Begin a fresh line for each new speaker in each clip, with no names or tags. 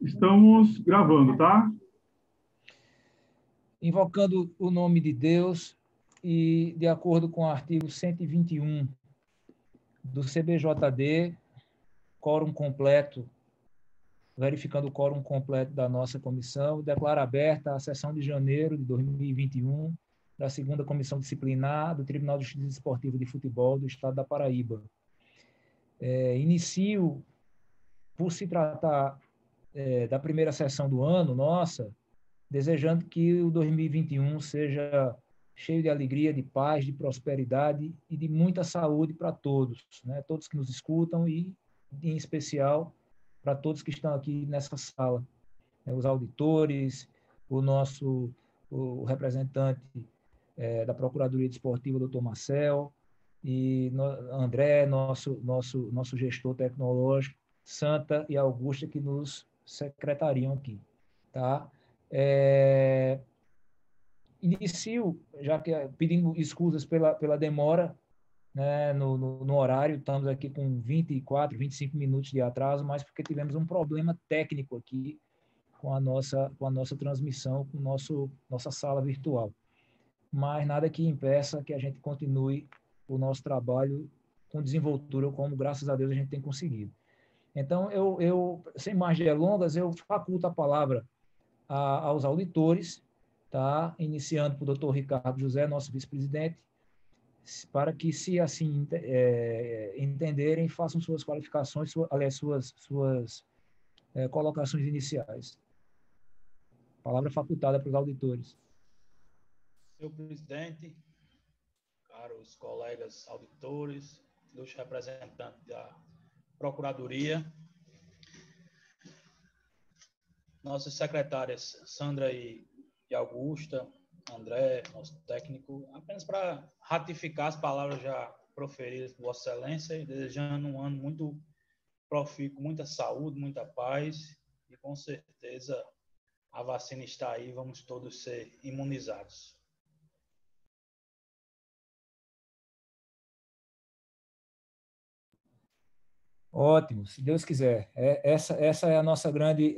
Estamos gravando, tá?
Invocando o nome de Deus e, de acordo com o artigo 121 do CBJD, quórum completo, verificando o quórum completo da nossa comissão, declaro aberta a sessão de janeiro de 2021 da 2ª Comissão Disciplinar do Tribunal de Justiça Desportiva de Futebol do Estado da Paraíba. Inicio, por se tratar da primeira sessão do ano, nossa, desejando que o 2021 seja cheio de alegria, de paz, de prosperidade e de muita saúde para todos, né? Todos que nos escutam e, em especial, para todos que estão aqui nessa sala, né? Os auditores, o representante da Procuradoria Desportiva, doutor Marcel, e André, nosso gestor tecnológico, Santa e Augusta, que nos secretariam aqui, tá? Inicio, já que pedindo escusas pela demora, né, no horário, estamos aqui com 24, 25 minutos de atraso, mas porque tivemos um problema técnico aqui com a nossa transmissão, com nossa sala virtual. Mas nada que impeça que a gente continue o nosso trabalho com desenvoltura, como, graças a Deus, a gente tem conseguido. Então, eu sem mais delongas, eu faculto a palavra aos auditores, tá? Iniciando por doutor Ricardo José, nosso vice-presidente, para que, se assim entenderem, façam suas qualificações, aliás, suas colocações iniciais. Palavra facultada para os auditores.
Senhor presidente, caros colegas auditores, ilustres representantes da Procuradoria, nossas secretárias Sandra e Augusta, André, nosso técnico, apenas para ratificar as palavras já proferidas por Vossa Excelência e desejando um ano muito profícuo, muita saúde, muita paz e, com certeza, a vacina está aí, vamos todos ser imunizados.
Ótimo, se Deus quiser. Essa é a nossa grande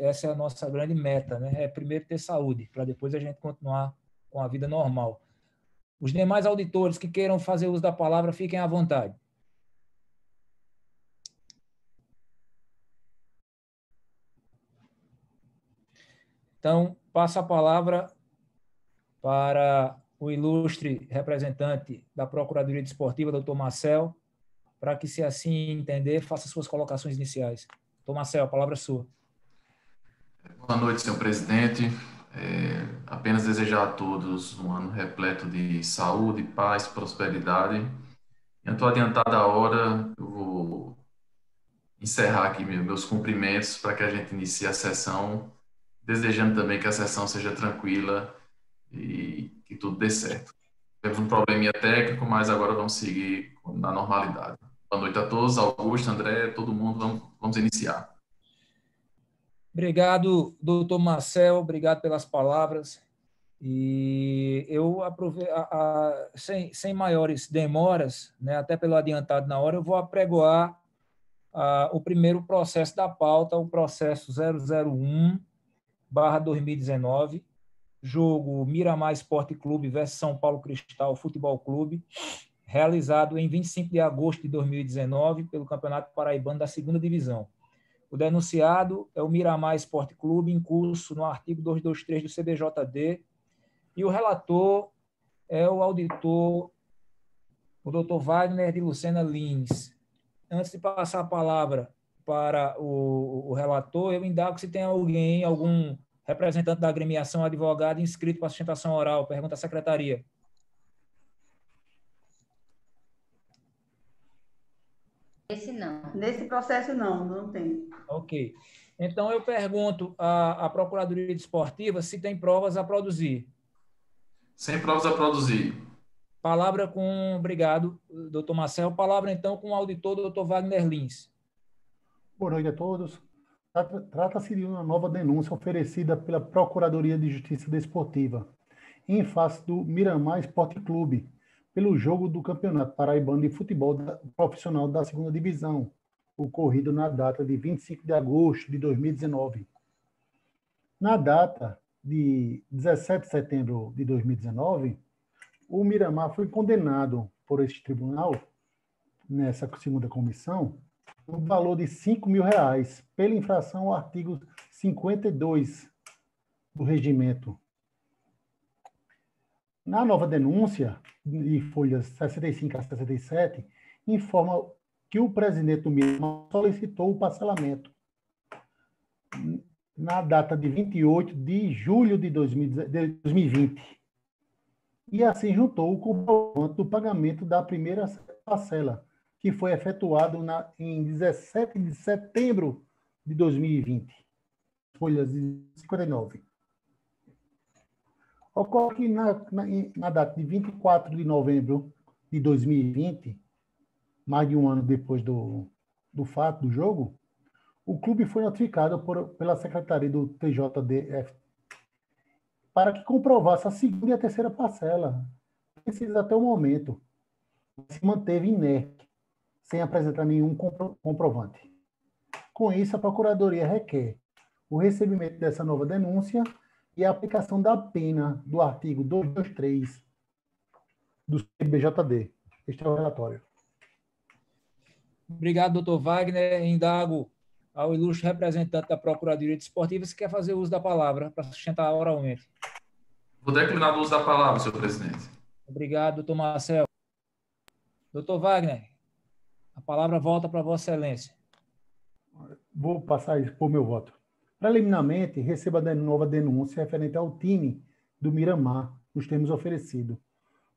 meta, né? É primeiro ter saúde, para depois a gente continuar com a vida normal. Os demais auditores que queiram fazer uso da palavra, fiquem à vontade. Então, passo a palavra para o ilustre representante da Procuradoria Desportiva, doutor Marcel, para que, se assim entender, faça suas colocações iniciais. Doutor Marcel, a palavra é sua.
Boa noite, senhor presidente. Apenas desejar a todos um ano repleto de saúde, paz, prosperidade. Eu estou adiantada a hora, eu vou encerrar aqui meus cumprimentos para que a gente inicie a sessão, desejando também que a sessão seja tranquila e que tudo dê certo. Temos um probleminha técnico, mas agora vamos seguir na normalidade. Boa noite a todos, Augusto, André, todo mundo, vamos iniciar.
Obrigado, doutor Marcel, obrigado pelas palavras. E eu aproveito, sem maiores demoras, né, até pelo adiantado na hora, eu vou apregoar o primeiro processo da pauta, o processo 001/2019, jogo Miramar Esporte Clube versus São Paulo Cristal Futebol Clube, realizado em 25 de agosto de 2019 pelo Campeonato Paraibano da 2ª Divisão. O denunciado é o Miramar Esporte Clube, em curso no artigo 223 do CBJD, e o relator é o auditor, o doutor Wagner de Lucena Lins. Antes de passar a palavra para o relator, eu indago se tem algum representante da agremiação advogado inscrito para sustentação oral. Pergunta à secretaria.
Esse não.
Nesse processo, não tem.
Ok. Então, eu pergunto à Procuradoria Desportiva se tem provas a produzir.
Sem provas a produzir.
Palavra com... Obrigado, doutor Marcel. Palavra, então, com o auditor, doutor Wagner Lins.
Boa noite a todos. Trata-se de uma nova denúncia oferecida pela Procuradoria de Justiça Desportiva, em face do Miramar Esporte Clube, pelo jogo do Campeonato Paraibano de Futebol Profissional da 2ª Divisão, ocorrido na data de 25 de agosto de 2019. Na data de 17 de setembro de 2019, o Miramar foi condenado por este tribunal, nessa segunda comissão, no valor de R$ 5.000 pela infração ao artigo 52 do regimento. Na nova denúncia, de folhas 65 a 67, informa que o presidente do Miramar solicitou o parcelamento na data de 28 de julho de 2020 e assim juntou o comprovante do pagamento da primeira parcela, que foi efetuado em 17 de setembro de 2020, folhas 59. Ocorre que na data de 24 de novembro de 2020, mais de um ano depois do fato, do jogo, o clube foi notificado pela Secretaria do TJDF para que comprovasse a segunda e a terceira parcela. Precisa até o momento. Se manteve inerte, sem apresentar nenhum comprovante. Com isso, a Procuradoria requer o recebimento dessa nova denúncia e a aplicação da pena do artigo 223 do CBJD. Este é o relatório.
Obrigado, doutor Wagner. Indago ao ilustre representante da Procuradoria Desportiva se quer fazer uso da palavra para sustentar oralmente.
Vou declinar do uso da palavra, senhor presidente.
Obrigado, doutor Marcel. Doutor Wagner, a palavra volta para Vossa Excelência.
Vou passar isso por meu voto. Preliminarmente, receba a nova denúncia referente ao time do Miramar, nos termos oferecidos.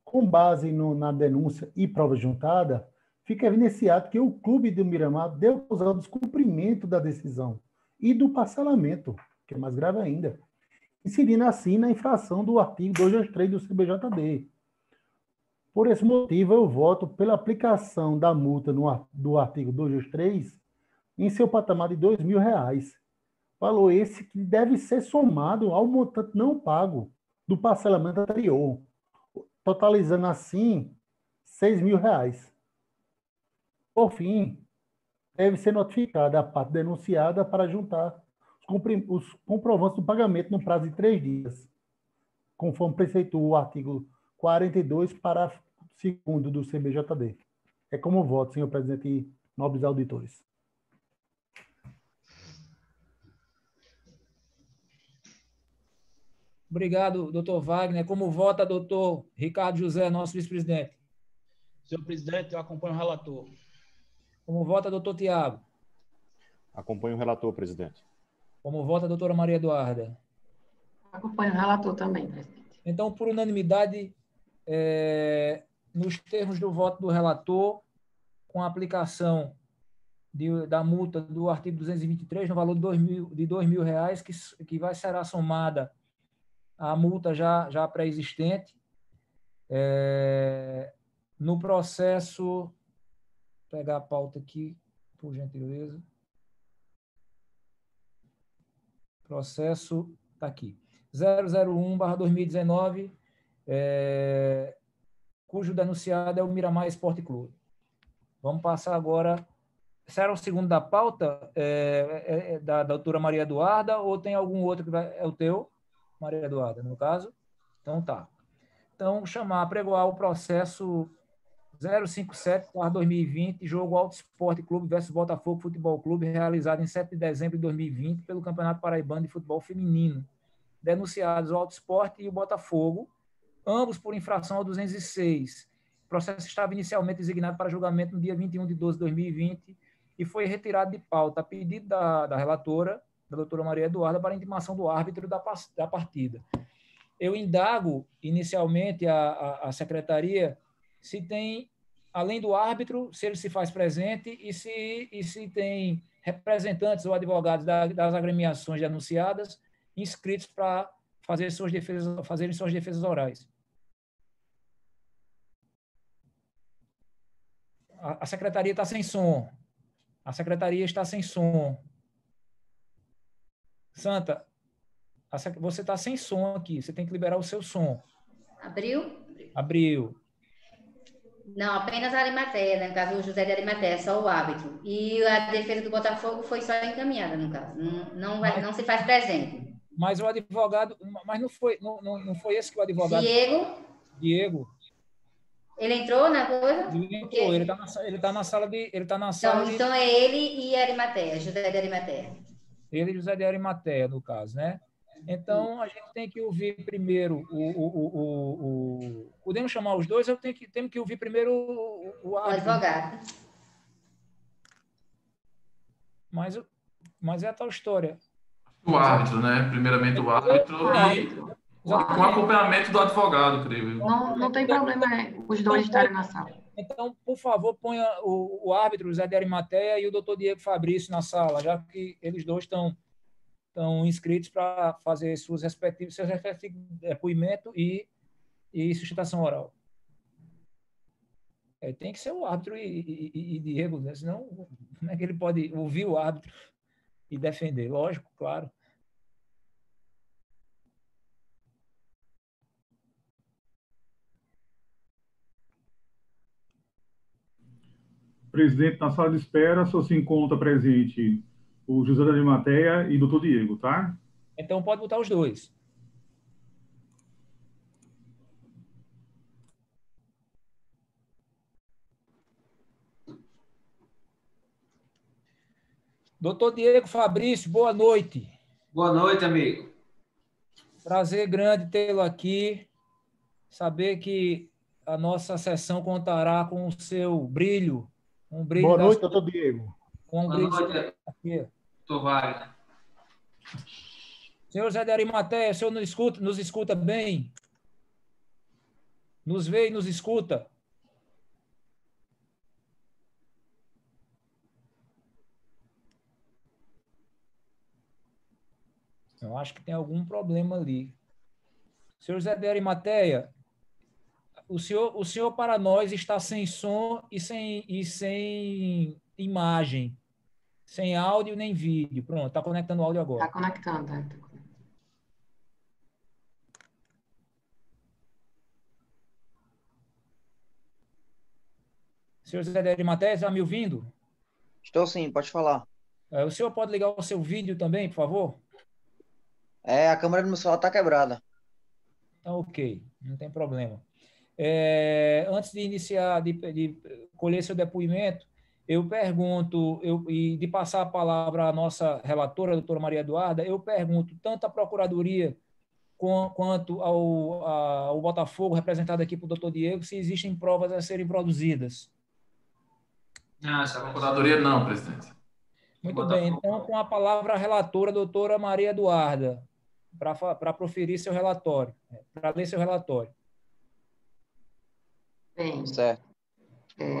Com base na denúncia e prova juntada, fica evidenciado que o clube do Miramar deu causa ao descumprimento da decisão e do parcelamento, que é mais grave ainda, incidindo assim na infração do artigo 223 do CBJD. Por esse motivo, eu voto pela aplicação da multa do artigo 223 em seu patamar de R$ 2.000, valor esse que deve ser somado ao montante não pago do parcelamento anterior, totalizando assim R$ 6.000. Por fim, deve ser notificada a parte denunciada para juntar os comprovantes do pagamento no prazo de 3 dias, conforme preceitua o artigo 42, parágrafo 2º do CBJD. É como voto, senhor presidente e nobres auditores.
Obrigado, doutor Wagner. Como vota, doutor Ricardo José, nosso vice-presidente?
Senhor presidente, eu acompanho o relator.
Como vota, doutor Tiago?
Acompanho o relator, presidente.
Como vota a doutora Maria Eduarda?
Acompanho o relator também, presidente.
Então, por unanimidade, nos termos do voto do relator, com a aplicação da multa do artigo 223, no valor de R$ 2.000, que será somada à multa já pré-existente, no processo... Vou pegar a pauta aqui, por gentileza. Processo está aqui. 001/2019, cujo denunciado é o Miramar Esporte Clube. Vamos passar agora... Será o segundo da pauta? Da doutora Maria Eduarda, ou tem algum outro que vai... É o teu, Maria Eduarda, no caso? Então, tá. Então, apregoar o processo 057/2020, jogo Alto Esporte Clube versus Botafogo Futebol Clube, realizado em 7 de dezembro de 2020 pelo Campeonato Paraibano de Futebol Feminino. Denunciados o Alto Esporte e o Botafogo, ambos por infração ao 206. O processo estava inicialmente designado para julgamento no dia 21 de 12 de 2020 e foi retirado de pauta a pedido da relatora, da doutora Maria Eduarda, para intimação do árbitro da partida. Eu indago inicialmente a secretaria se tem, além do árbitro, se ele se faz presente e se tem representantes ou advogados das agremiações denunciadas inscritos para fazerem suas defesas orais. A secretaria está sem som. A secretaria está sem som. Santa, você está sem som aqui. Você tem que liberar o seu som.
Abriu?
Abriu.
Não, apenas a Arimateia, né? No caso, o José de Arimateia, só o árbitro. E a defesa do Botafogo foi só encaminhada, no caso. Não se faz presente.
Mas o advogado... Mas não foi esse que o advogado... Diego.
Ele entrou na coisa?
Ele entrou, ele está na sala de...
Então é ele e Arimateia, José de Arimateia.
Ele e José de Arimateia, no caso, né? Então, a gente tem que ouvir primeiro podemos chamar os dois, temos que ouvir primeiro o
advogado.
Mas é a tal história.
O árbitro, né? Primeiramente o árbitro e com acompanhamento do advogado, creio.
Não tem problema os dois estarem na sala.
Então, por favor, ponha o árbitro, José de Arimateia, e o doutor Diego Fabrício na sala, já que eles dois estão inscritos para fazer seus respectivos depoimento e sustentação oral. Tem que ser o árbitro e Diego, né? Senão, como é que ele pode ouvir o árbitro e defender? Lógico, claro.
Presidente, na sala de espera só se encontra presente o José de Arimateia e o doutor Diego, tá?
Então, pode botar os dois. Doutor Diego Fabrício, boa noite.
Boa noite, amigo.
Prazer grande tê-lo aqui. Saber que a nossa sessão contará com o seu brilho.
Boa noite, doutor Diego.
Boa noite,
doutor Wagner.
Senhor José de Arimateia, o senhor nos escuta bem? Nos vê e nos escuta? Eu acho que tem algum problema ali. Senhor José de Arimateia, o senhor para nós está sem som e sem imagem, sem áudio nem vídeo. Pronto, está conectando o áudio agora.
Está conectando.
Senhor José de Arimateia, está me ouvindo?
Estou sim, pode falar.
O senhor pode ligar o seu vídeo também, por favor?
A câmera do meu celular está quebrada.
Então, ok, não tem problema. Antes de iniciar, de colher seu depoimento, eu pergunto, e de passar a palavra à nossa relatora, a doutora Maria Eduarda, eu pergunto tanto à Procuradoria quanto ao Botafogo, representado aqui pelo doutor Diego, se existem provas a serem produzidas.
A Procuradoria não, presidente.
Muito bem, então, com a palavra a relatora, a doutora Maria Eduarda, para proferir seu relatório, para ler seu relatório.
Bem,
certo.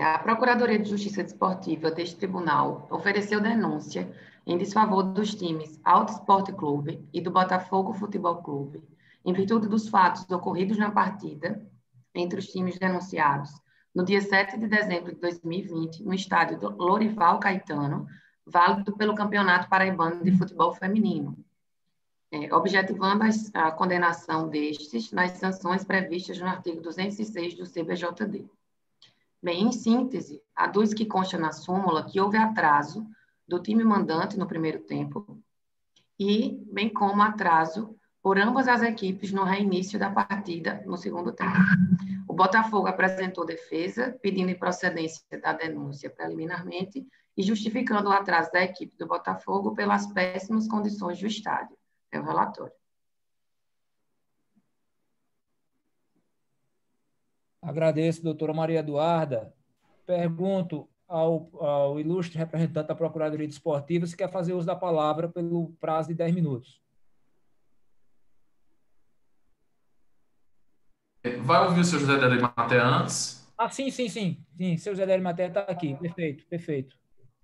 A Procuradoria de Justiça Desportiva deste tribunal ofereceu denúncia em desfavor dos times Alto Esporte Clube e do Botafogo Futebol Clube, em virtude dos fatos ocorridos na partida entre os times denunciados no dia 7 de dezembro de 2020, no estádio do Lorival Caetano, válido pelo Campeonato Paraibano de Futebol Feminino, objetivando a condenação destes nas sanções previstas no artigo 206 do CBJD. Bem, em síntese, aduz que consta na súmula que houve atraso do time mandante no primeiro tempo e, bem como atraso por ambas as equipes no reinício da partida no segundo tempo. O Botafogo apresentou defesa, pedindo improcedência da denúncia preliminarmente e justificando o atraso da equipe do Botafogo pelas péssimas condições do estádio. É o relatório.
Agradeço, doutora Maria Eduarda. Pergunto ao ilustre representante da Procuradoria Desportiva se quer fazer uso da palavra pelo prazo de 10 minutos.
Vai ouvir o senhor José de Arimateia antes?
Sim. Sim, o senhor José de Arimateia está aqui. Perfeito.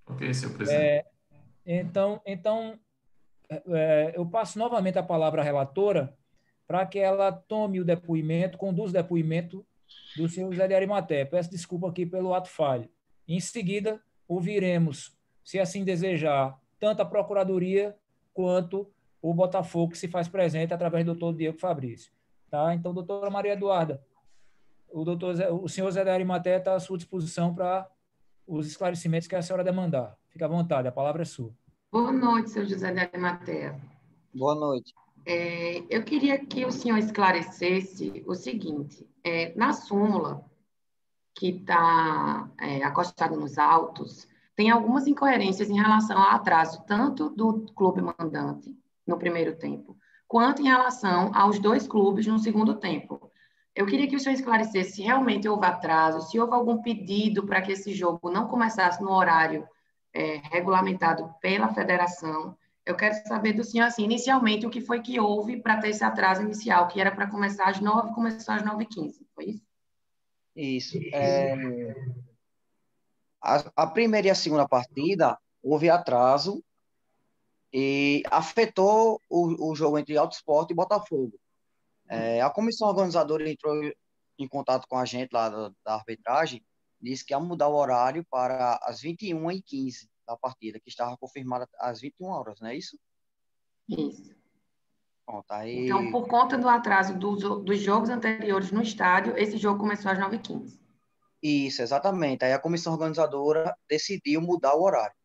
Ok, senhor presidente.
Então, eu passo novamente a palavra à relatora para que ela tome o depoimento, conduza o depoimento do senhor José de Arimateia. Peço desculpa aqui pelo ato falho. Em seguida, ouviremos, se assim desejar, tanto a Procuradoria quanto o Botafogo, que se faz presente através do doutor Diego Fabrício. Tá? Então, doutora Maria Eduarda, o senhor José de Arimateia está à sua disposição para os esclarecimentos que a senhora demandar. Fique à vontade, a palavra é sua.
Boa noite, senhor José de Arimateia.
Boa noite.
Eu queria que o senhor esclarecesse o seguinte: na súmula que está acostada nos autos, tem algumas incoerências em relação ao atraso tanto do clube mandante no primeiro tempo, quanto em relação aos dois clubes no segundo tempo. Eu queria que o senhor esclarecesse se realmente houve atraso, se houve algum pedido para que esse jogo não começasse no horário regulamentado pela federação. Eu quero saber do senhor, assim, inicialmente, o que foi que houve para ter esse atraso inicial, que era para começar às 9h, começou às 9h15, foi isso?
Isso. A primeira e a segunda partida houve atraso e afetou o jogo entre Alto Sport e Botafogo. A comissão organizadora entrou em contato com a gente lá da arbitragem, disse que ia mudar o horário para as 21h15 da partida, que estava confirmada às 21 horas, não é isso?
Isso.
Pronto, aí...
Então, por conta do atraso dos jogos anteriores no estádio, esse jogo começou às 9h15.
Isso, exatamente. Aí a comissão organizadora decidiu mudar o horário.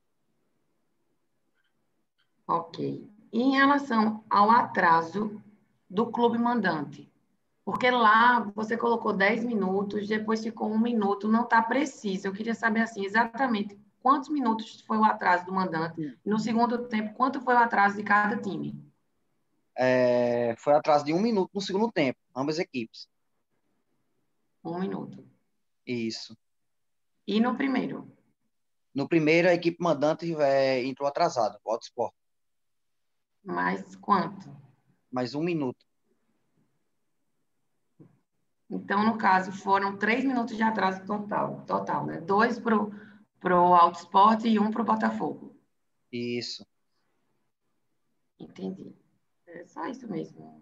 Ok. E em relação ao atraso do clube mandante, porque lá você colocou 10 minutos, depois ficou 1 minuto, não está preciso. Eu queria saber, assim, exatamente quantos minutos foi o atraso do mandante, e no segundo tempo, quanto foi o atraso de cada time?
Foi atraso de 1 minuto no segundo tempo, ambas equipes.
1 minuto.
Isso.
E no primeiro?
No primeiro, a equipe mandante entrou atrasada, o Alto Sport.
Mais quanto?
Mais 1 minuto.
Então, no caso, foram 3 minutos de atraso total, né? 2 para o Alto Sport e 1 para o Botafogo.
Isso.
Entendi. É só isso mesmo,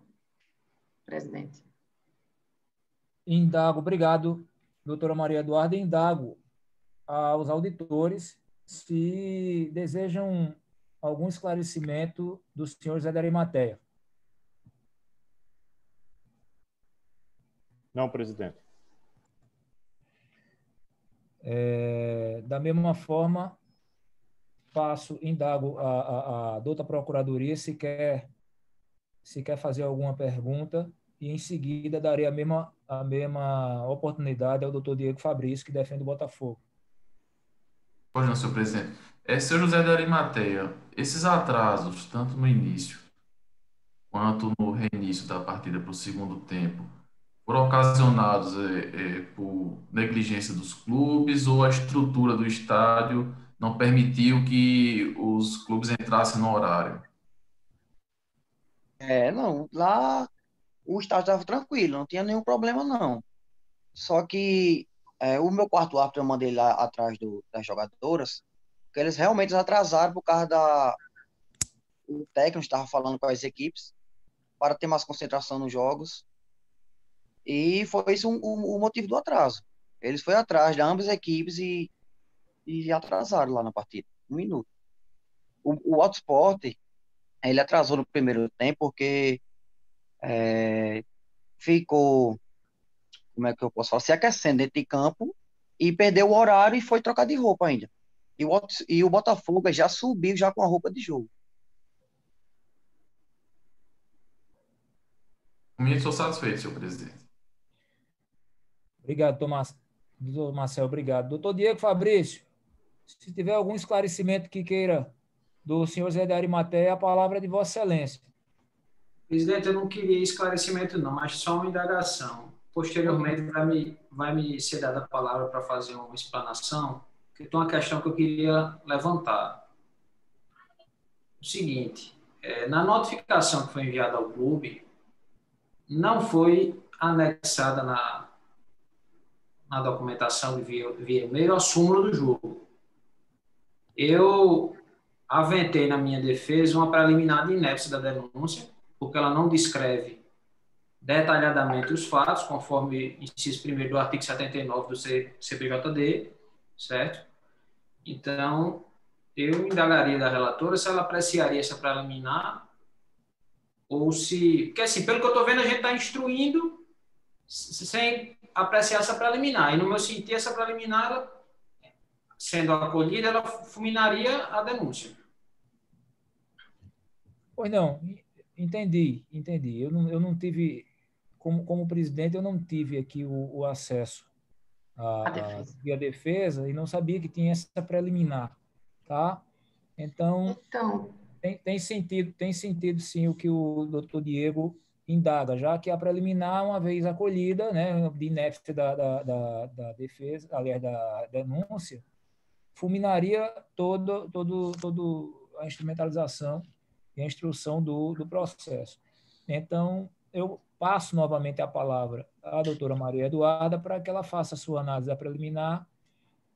presidente.
Indago, obrigado, doutora Maria Eduarda. Indago aos auditores se desejam algum esclarecimento do senhor Zé da Arimateia.
Não, presidente.
Da mesma forma, indago a doutora Procuradoria se quer fazer alguma pergunta e, em seguida, darei a mesma oportunidade ao doutor Diego Fabrício, que defende o Botafogo.
Pois não, senhor presidente. Seu José da Arimateia, esses atrasos, tanto no início quanto no reinício da partida para o segundo tempo, foram ocasionados por negligência dos clubes ou a estrutura do estádio não permitiu que os clubes entrassem no horário?
Não, lá o estádio estava tranquilo, não tinha nenhum problema, não. Só que o meu quarto árbitro eu mandei lá atrás das jogadoras, porque eles realmente atrasaram por causa o técnico estava falando com as equipes para ter mais concentração nos jogos. E foi isso o motivo do atraso. Eles foram atrás de ambas as equipes e atrasaram lá na partida. 1 minuto. O Alto Sport, ele atrasou no primeiro tempo porque ficou, como é que eu posso falar, se aquecendo dentro de campo e perdeu o horário e foi trocar de roupa ainda. E o Botafogo já subiu já com a roupa de jogo.
Comigo estou satisfeito, senhor presidente.
Obrigado, doutor Marcel, obrigado. Doutor Diego Fabrício, se tiver algum esclarecimento que queira do senhor Zé da Arimateia, a palavra é de Vossa Excelência.
Presidente, eu não queria esclarecimento não, mas só uma indagação. Posteriormente vai me ser dada a palavra para fazer uma explanação, que tem uma questão que eu queria levantar. O seguinte, na notificação que foi enviada ao clube, não foi anexada na documentação via e-mail a súmula do jogo. Eu aventei na minha defesa uma preliminar de inépcia da denúncia, porque ela não descreve detalhadamente os fatos, conforme inciso 1º do artigo 79 do CPJD, certo? Então, eu indagaria da relatora se ela apreciaria essa preliminar ou se... Porque, assim, pelo que eu estou vendo, a gente está instruindo sem apreciar essa preliminar. E, no meu sentir, essa preliminar, ela, sendo acolhida, ela fulminaria a denúncia.
Pois não. Entendi. Eu não tive, como presidente, eu não tive aqui o acesso
A defesa.
à defesa e não sabia que tinha essa preliminar, tá? Então,
Então,
tem sentido sim o que o doutor Diego indaga, já que a preliminar, uma vez acolhida, né, de inépcia da defesa, aliás, da denúncia, fulminaria todo a instrumentalização e a instrução do processo. Então, eu passo novamente a palavra à doutora Maria Eduarda para que ela faça a sua análise da preliminar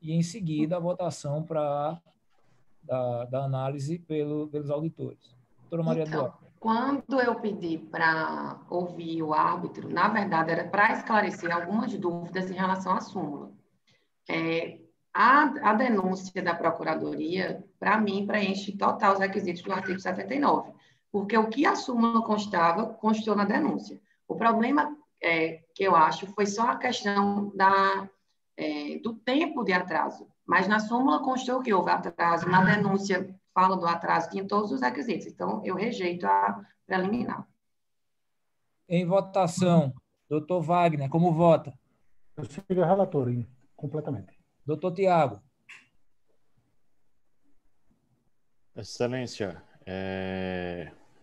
e, em seguida, a votação da análise pelos auditores. Doutora Maria
então,
Eduarda.
quando eu pedi para ouvir o árbitro, na verdade, era para esclarecer algumas dúvidas em relação à súmula. A denúncia da Procuradoria, para mim, preenche total os requisitos do artigo 79, porque o que a súmula constava, constou na denúncia. O problema que eu acho foi só a questão do tempo de atraso, mas na súmula constou que houve atraso, na denúncia fala do atraso, tinha todos os requisitos, então eu rejeito a preliminar.
Em votação, doutor Wagner, como vota?
Eu sigo a relatoria, completamente.
Doutor Tiago.
Excelência,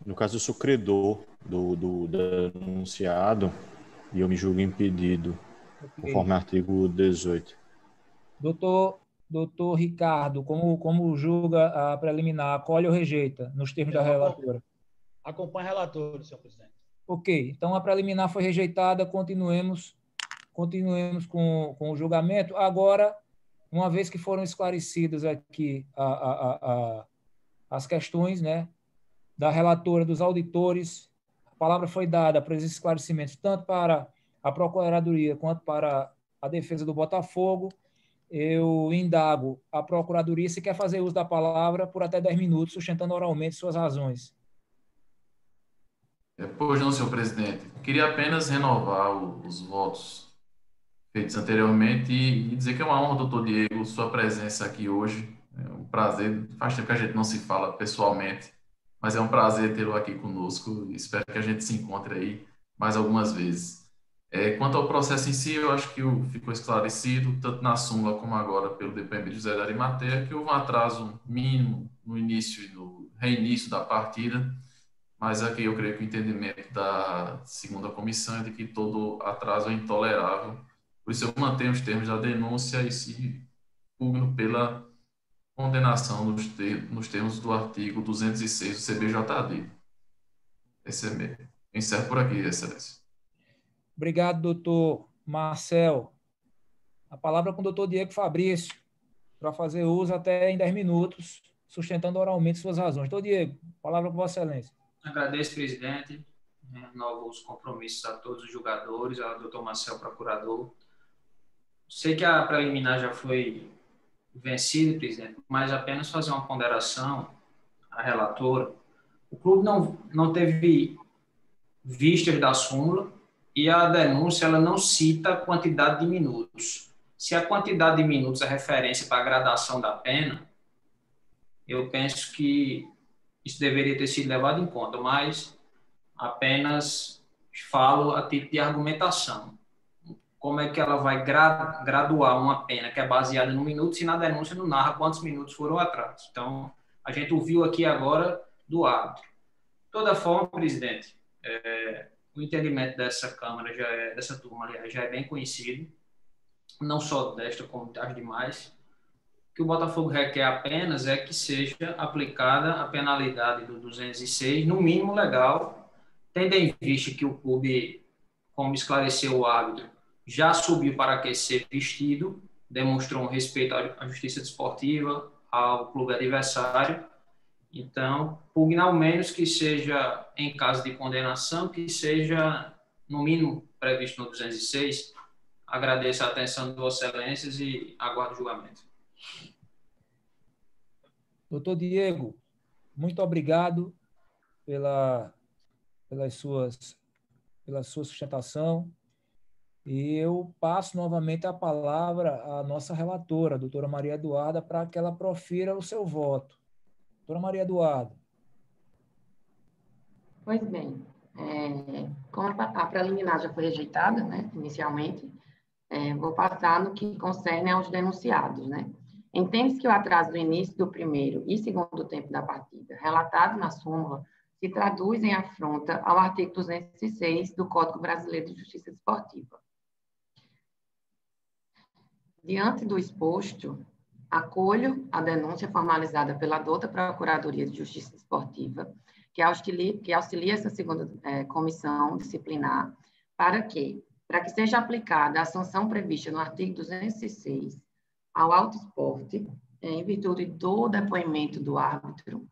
no caso eu sou credor do denunciado e eu me julgo impedido, conforme artigo 18.
Doutor Ricardo, como julga a preliminar? Acolhe ou rejeita, nos termos da relatora?
Acompanhe a relatora, senhor presidente.
Ok, então a preliminar foi rejeitada, continuemos com o julgamento. Agora, uma vez que foram esclarecidas aqui as questões, né, da relatora, dos auditores, a palavra foi dada para esses esclarecimentos, tanto para a Procuradoria quanto para a defesa do Botafogo. Eu indago a Procuradoria se quer fazer uso da palavra por até 10 minutos, sustentando oralmente suas razões.
Pois não, senhor presidente. Queria apenas renovar os votos feitos anteriormente e dizer que é uma honra, doutor Diego, sua presença aqui hoje. É um prazer. Faz tempo que a gente não se fala pessoalmente, mas é um prazer tê-lo aqui conosco. Espero que a gente se encontre aí mais algumas vezes. Quanto ao processo em si, eu acho que ficou esclarecido, tanto na súmula como agora pelo depoimento de José da Arimateia, que houve um atraso mínimo no início e no reinício da partida, mas aqui eu creio que o entendimento da segunda comissão é de que todo atraso é intolerável. Por isso eu mantenho os termos da denúncia e se pugno pela condenação nos termos do artigo 206 do CBJD. Esse é mesmo. Eu encerro por aqui, Excelência.
Obrigado, doutor Marcel. A palavra é com o doutor Diego Fabrício, para fazer uso até em 10 minutos, sustentando oralmente suas razões. Doutor Diego, palavra com Vossa Excelência.
Agradeço, presidente. Renovo os compromissos a todos os julgadores, ao doutor Marcel, procurador. Sei que a preliminar já foi vencida, presidente, mas apenas fazer uma ponderação à relatora. O clube não teve vistas da súmula e a denúncia ela não cita a quantidade de minutos. Se a quantidade de minutos é referência para a gradação da pena, eu penso que isso deveria ter sido levado em conta, mas apenas falo a título de argumentação. Como é que ela vai graduar uma pena que é baseada no minuto se na denúncia não narra quantos minutos foram atrás? Então, a gente ouviu aqui agora do árbitro. De toda forma, presidente, o entendimento dessa Câmara, dessa turma, aliás, já é bem conhecido, não só desta, como das demais. O que o Botafogo requer apenas é que seja aplicada a penalidade do 206, no mínimo legal, tendo em vista que o clube, como esclareceu o árbitro, já subiu para aquecer vestido, demonstrou um respeito à justiça desportiva, ao clube adversário. Então, pugna ao menos que seja, em caso de condenação, que seja, no mínimo, previsto no 206. Agradeço a atenção de Vossas Excelências e aguardo o julgamento.
Doutor Diego, muito obrigado pela sua sustentação. E eu passo novamente a palavra à nossa relatora, a doutora Maria Eduarda, para que ela profira o seu voto. Doutora Maria Eduarda.
Pois bem, como a preliminar já foi rejeitada, né, inicialmente, vou passar no que concerne aos denunciados, né? Entende-se que o atraso do início do primeiro e segundo tempo da partida, relatado na súmula, se traduz em afronta ao artigo 206 do Código Brasileiro de Justiça Desportiva. Diante do exposto, acolho a denúncia formalizada pela douta Procuradoria de Justiça Desportiva, que auxilia essa segunda comissão disciplinar, para que seja aplicada a sanção prevista no artigo 206 ao auto esporte, em virtude do depoimento do árbitro,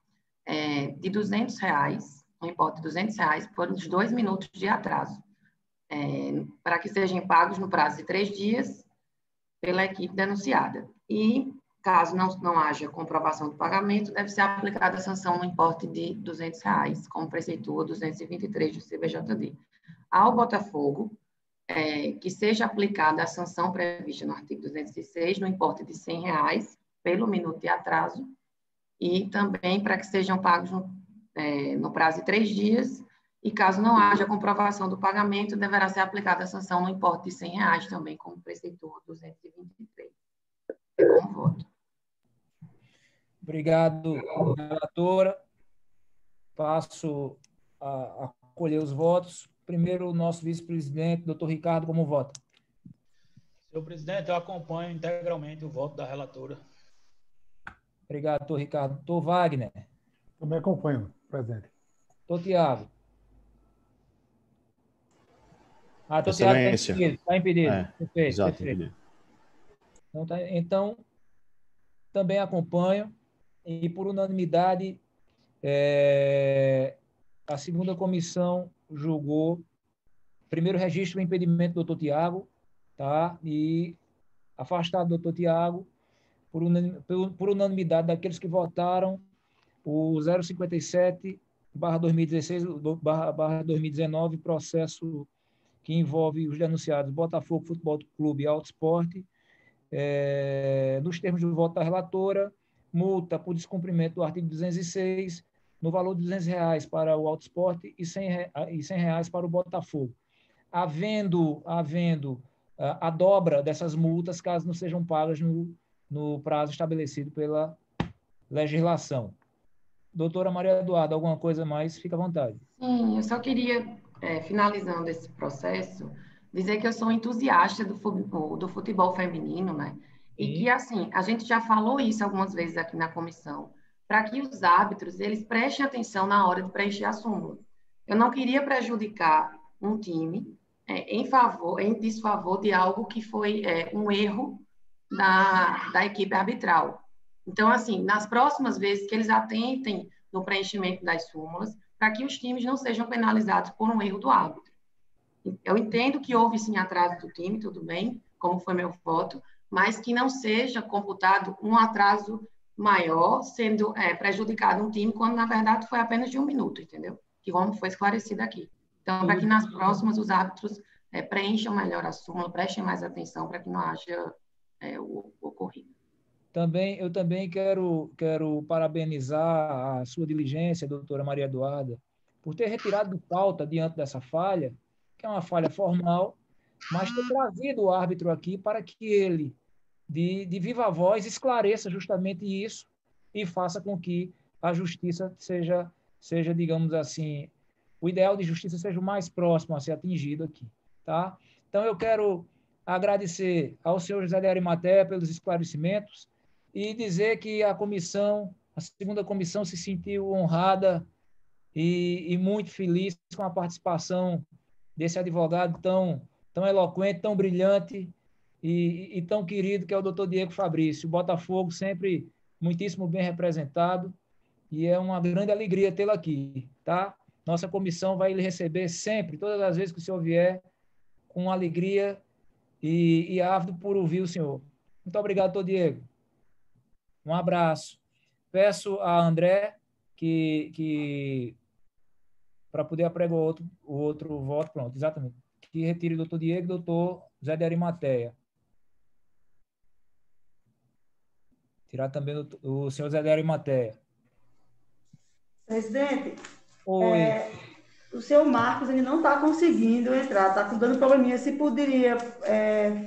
de R$200, um importe de R$200 por os 2 minutos de atraso, para que sejam pagos no prazo de 3 dias pela equipe denunciada. E, caso não haja comprovação do pagamento, deve ser aplicada a sanção no importe de R$200, como preceitua 223 do CBJD. Ao Botafogo, que seja aplicada a sanção prevista no artigo 206, no importe de R$100 pelo minuto de atraso, e também para que sejam pagos no prazo de 3 dias, e caso não haja comprovação do pagamento, deverá ser aplicada a sanção no importe de R$100 também, como preceitua 223. Com voto.
Obrigado, relatora. Passo a colher os votos. Primeiro, o nosso vice-presidente, doutor Ricardo, como vota?
Senhor presidente, eu acompanho integralmente o voto da relatora.
Obrigado, doutor Ricardo. Doutor Wagner.
Também acompanho, presidente.
Doutor Tiago. Doutor Tiago está impedido. Perfeito,
exato,
perfeito. Então, também acompanho e, por unanimidade, a segunda comissão julgou primeiro registro o impedimento do doutor Tiago, tá? E afastado do doutor Tiago, por unanimidade daqueles que votaram o 057/2016/2019, processo que envolve os denunciados Botafogo Futebol Clube e Auto Esporte, nos termos do voto da relatora, multa por descumprimento do artigo 206, no valor de R$200 para o Auto Esporte e R$100 para o Botafogo, havendo a dobra dessas multas, caso não sejam pagas no prazo estabelecido pela legislação. Doutora Maria Eduarda, alguma coisa mais? Fica à vontade.
Sim, eu só queria, finalizando esse processo, dizer que eu sou entusiasta do futebol feminino, né? E que, assim, a gente já falou isso algumas vezes aqui na comissão, para que os árbitros, eles prestem atenção na hora de preencher a súmula. Eu não queria prejudicar um time em desfavor de algo que foi um erro da equipe arbitral. Então, assim, nas próximas vezes que eles atentem no preenchimento das súmulas, para que os times não sejam penalizados por um erro do árbitro. Eu entendo que houve, sim, atraso do time, tudo bem, como foi meu voto, mas que não seja computado um atraso maior, sendo prejudicado um time, quando, na verdade, foi apenas de 1 minuto, entendeu? Que como foi esclarecido aqui. Então, para que nas próximas os árbitros preencham melhor a súmula, prestem mais atenção para que não haja o ocorrido.
Eu também quero parabenizar a sua diligência, doutora Maria Eduarda, por ter retirado de pauta diante dessa falha, que é uma falha formal, mas ter trazido o árbitro aqui para que ele, de viva voz, esclareça justamente isso e faça com que a justiça seja, digamos assim, o ideal de justiça seja o mais próximo a ser atingido aqui, tá? Então, eu quero agradecer ao senhor José de Arimateia pelos esclarecimentos e dizer que a segunda comissão se sentiu honrada e muito feliz com a participação desse advogado tão eloquente, tão brilhante e tão querido, que é o doutor Diego Fabrício. O Botafogo sempre muitíssimo bem representado e é uma grande alegria tê-lo aqui, tá? Nossa comissão vai lhe receber sempre, todas as vezes que o senhor vier, com alegria e ávido por ouvir o senhor. Muito obrigado, doutor Diego. Um abraço. Peço a André que para poder apregar o outro voto, pronto, exatamente, que retire o doutor Diego e o doutor Zé de Arimateia. Tirar também o senhor Zé de Arimateia.
Presidente,
Oi.
o seu Marcos ele não está conseguindo entrar, está dando probleminha. Se poderia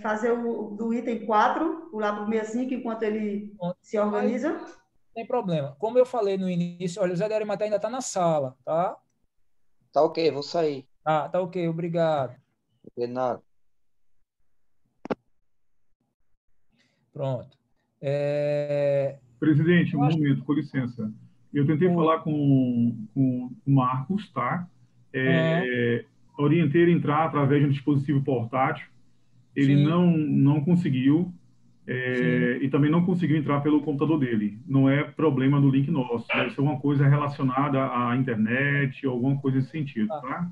fazer o do item 4, pular para o 65, enquanto ele se organiza?
Não tem problema. Como eu falei no início, olha, o Zé de Arimatea ainda está na sala, tá?
Tá ok, vou sair.
Tá ok, obrigado.
De nada.
Pronto.
Presidente, um momento, com licença. Eu tentei falar com o Marcos, tá? Orientei ele a entrar através de um dispositivo portátil. Ele não conseguiu. E também não conseguiu entrar pelo computador dele. Não é problema do link nosso. Deve ser alguma coisa relacionada à internet ou alguma coisa nesse sentido, tá?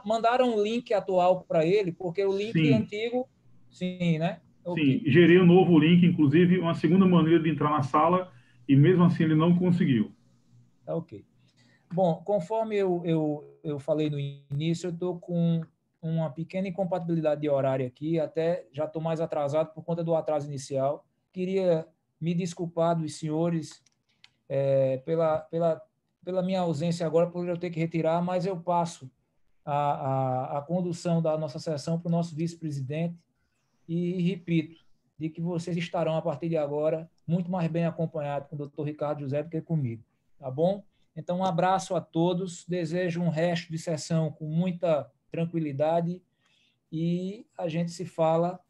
Mandaram um link atual para ele, porque o link antigo... Sim, né?
Sim,
Okay.
gerei um novo link, inclusive uma segunda maneira de entrar na sala, e mesmo assim ele não conseguiu.
Tá ok. Bom, conforme eu falei no início, eu estou com uma pequena incompatibilidade de horário aqui, até já estou mais atrasado por conta do atraso inicial. Queria me desculpar dos senhores pela minha ausência agora, por eu ter que retirar, mas eu passo a condução da nossa sessão para o nosso vice-presidente e repito, de que vocês estarão, a partir de agora, muito mais bem acompanhados com o doutor Ricardo José do que comigo, tá bom? Então, um abraço a todos, desejo um resto de sessão com muita tranquilidade e a gente se fala,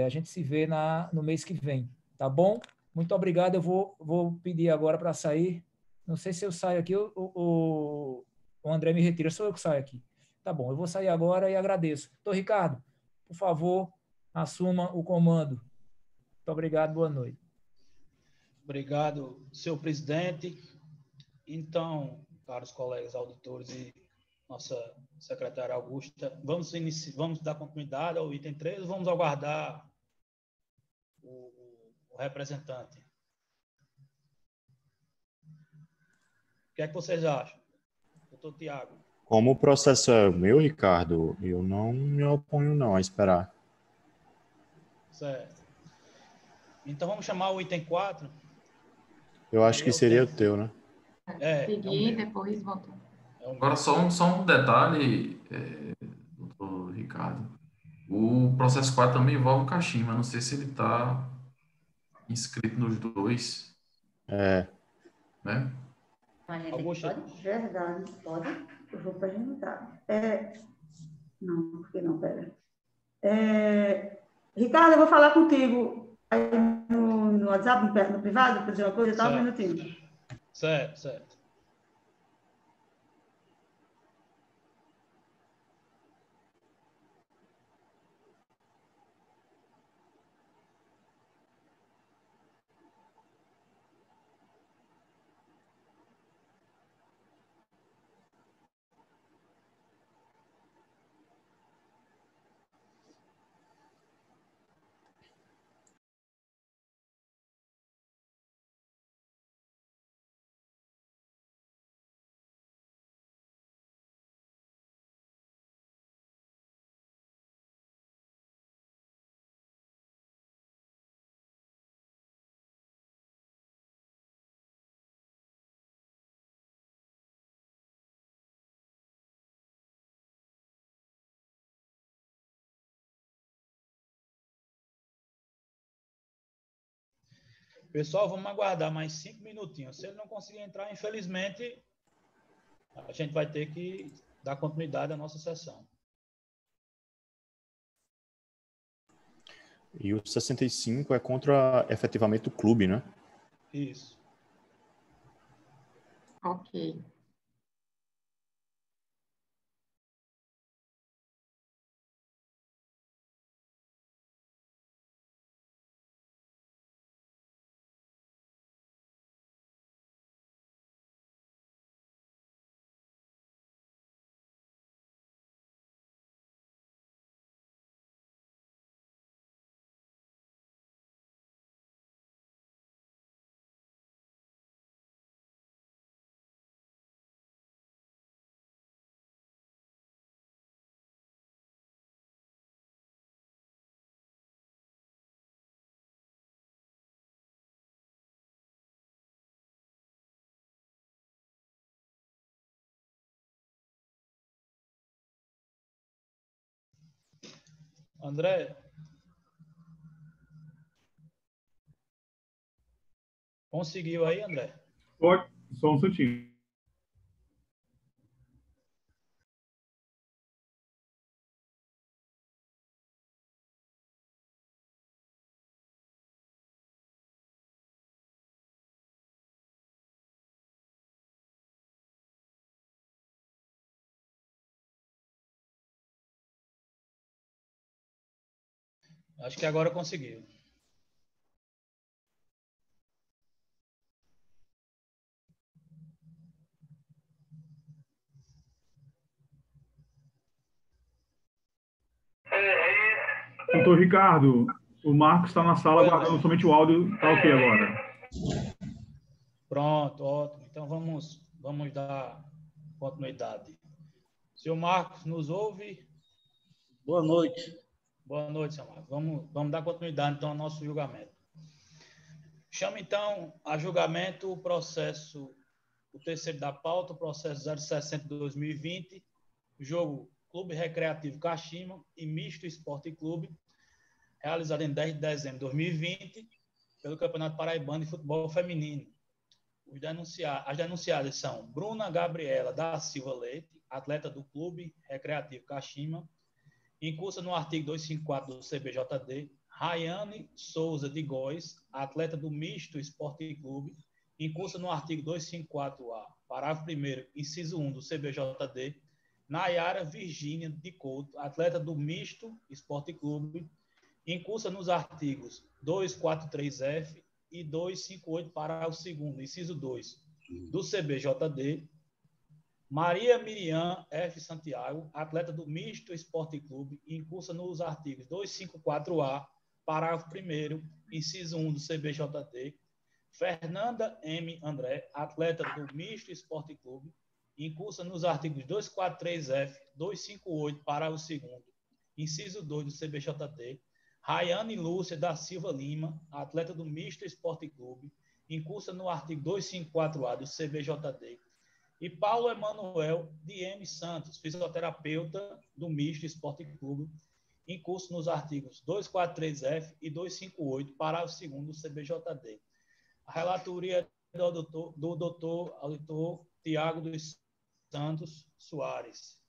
a gente se vê no mês que vem, tá bom? Muito obrigado, eu vou pedir agora para sair, não sei se eu saio aqui, o André me retira, sou eu que saio aqui. Tá bom, eu vou sair agora e agradeço. Doutor Ricardo, por favor, assuma o comando. Muito obrigado, boa noite.
Obrigado, senhor presidente. Então, caros colegas auditores e nossa secretária Augusta, vamos dar continuidade ao item 3 ou vamos aguardar o representante? O que é que vocês acham? Doutor Tiago.
Como o processo é meu, Ricardo, eu não me oponho não a esperar.
Certo. Então vamos chamar o item 4.
Eu acho que seria o teu, né?
Seguir, depois voltar.
Agora, só um detalhe, doutor Ricardo. O processo 4 também envolve o Kashima. Não sei se ele está inscrito nos dois.
Né?
Augusta. Pode? Verdade, pode. Eu vou perguntar. Não, por que não, pera. Ricardo, eu vou falar contigo aí no WhatsApp, no privado, para dizer uma coisa, tá? Um minutinho.
Certo. Pessoal, vamos aguardar mais 5 minutinhos. Se ele não conseguir entrar, infelizmente, a gente vai ter que dar continuidade à nossa sessão.
E o 65 é contra, efetivamente, o clube, né?
Isso.
Ok.
André? Conseguiu aí, André?
Pode, só um minutinho.
Acho que agora conseguiu.
Doutor Ricardo, o Marcos está na sala guardando somente o áudio. Está ok agora.
Pronto, ótimo. Então vamos dar continuidade. Senhor Marcos, nos ouve?
Boa noite.
Boa noite, senhor Marcos. Vamos dar continuidade, então, ao nosso julgamento. Chamo, então, a julgamento o processo, o terceiro da pauta, o processo 060/2020, jogo Clube Recreativo Caxima e Misto Esporte Clube, realizado em 10 de dezembro de 2020, pelo Campeonato Paraibano de Futebol Feminino. As denunciadas são Bruna Gabriela da Silva Leite, atleta do Clube Recreativo Caxima, incursa no artigo 254 do CBJD, Rayane Souza de Góes, atleta do Misto Esporte Clube, incursa no artigo 254A, parágrafo 1º, inciso 1 do CBJD, Nayara Virgínia de Couto, atleta do Misto Esporte Clube, incursa nos artigos 243F e 258, parágrafo 2º, inciso 2 do CBJD, Maria Miriam F. Santiago, atleta do Misto Esporte Clube, incursa nos artigos 254A, parágrafo 1º, inciso 1 do CBJD, Fernanda M. André, atleta do Misto Esporte Clube, incursa nos artigos 243F, 258, parágrafo 2º, inciso 2 do CBJD, Rayane Lúcia da Silva Lima, atleta do Misto Esporte Clube, incursa no artigo 254A do CBJD, e Paulo Emanuel de M. Santos, fisioterapeuta do Misto Esporte Clube, incurso nos artigos 243F e 258, parágrafo 2º do CBJD. A relatoria do doutor auditor Tiago dos Santos Soares.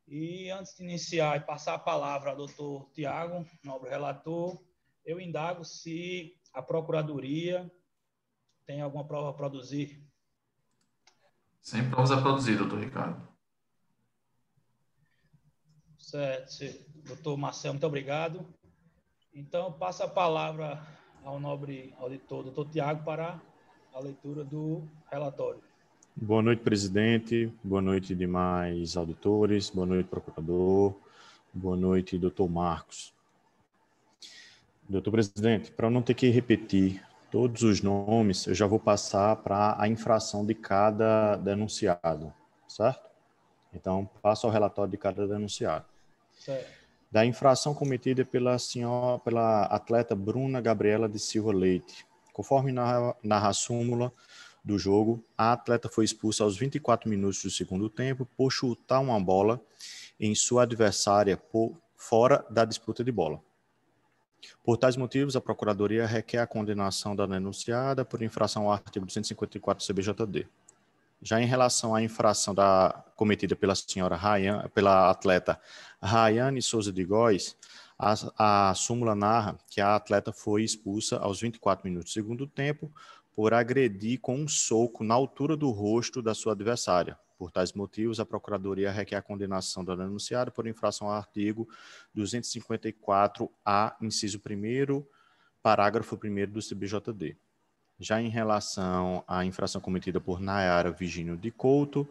E antes de iniciar e passar a palavra ao doutor Tiago, nobre relator, eu indago se a Procuradoria tem alguma prova a produzir.
Sem provas a produzir, doutor Ricardo.
Certo, doutor Marcelo, muito obrigado. Então, passo a palavra ao nobre auditor, doutor Tiago, para a leitura do relatório.
Boa noite, presidente. Boa noite, demais auditores. Boa noite, procurador. Boa noite, doutor Marcos. Doutor presidente, para não ter que repetir todos os nomes, eu já vou passar para a infração de cada denunciado, certo? Então, passo ao relatório de cada denunciado.
Certo.
Da infração cometida pela atleta Bruna Gabriela de Silva Leite. Conforme narra a súmula do jogo, a atleta foi expulsa aos 24 minutos do segundo tempo por chutar uma bola em sua adversária fora da disputa de bola. Por tais motivos, a Procuradoria requer a condenação da denunciada por infração ao artigo 254 do CBJD. Já em relação à infração cometida pela atleta Rayane Souza de Góes, a súmula narra que a atleta foi expulsa aos 24 minutos do segundo tempo por agredir com um soco na altura do rosto da sua adversária. Por tais motivos, a Procuradoria requer a condenação da denunciada por infração ao artigo 254-A, inciso 1º, parágrafo 1º do CBJD. Já em relação à infração cometida por Nayara Virgínia de Couto,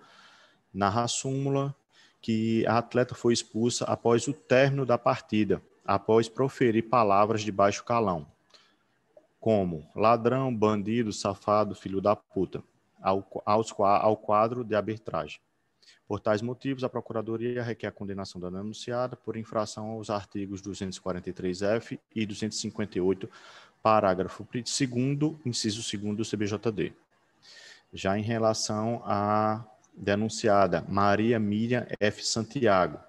narra a súmula que a atleta foi expulsa após o término da partida, após proferir palavras de baixo calão, como ladrão, bandido, safado, filho da puta, ao quadro de arbitragem. Por tais motivos, a Procuradoria requer a condenação da denunciada por infração aos artigos 243F e 258, parágrafo 2º, inciso 2º do CBJD. Já em relação à denunciada Maria Miriam F. Santiago,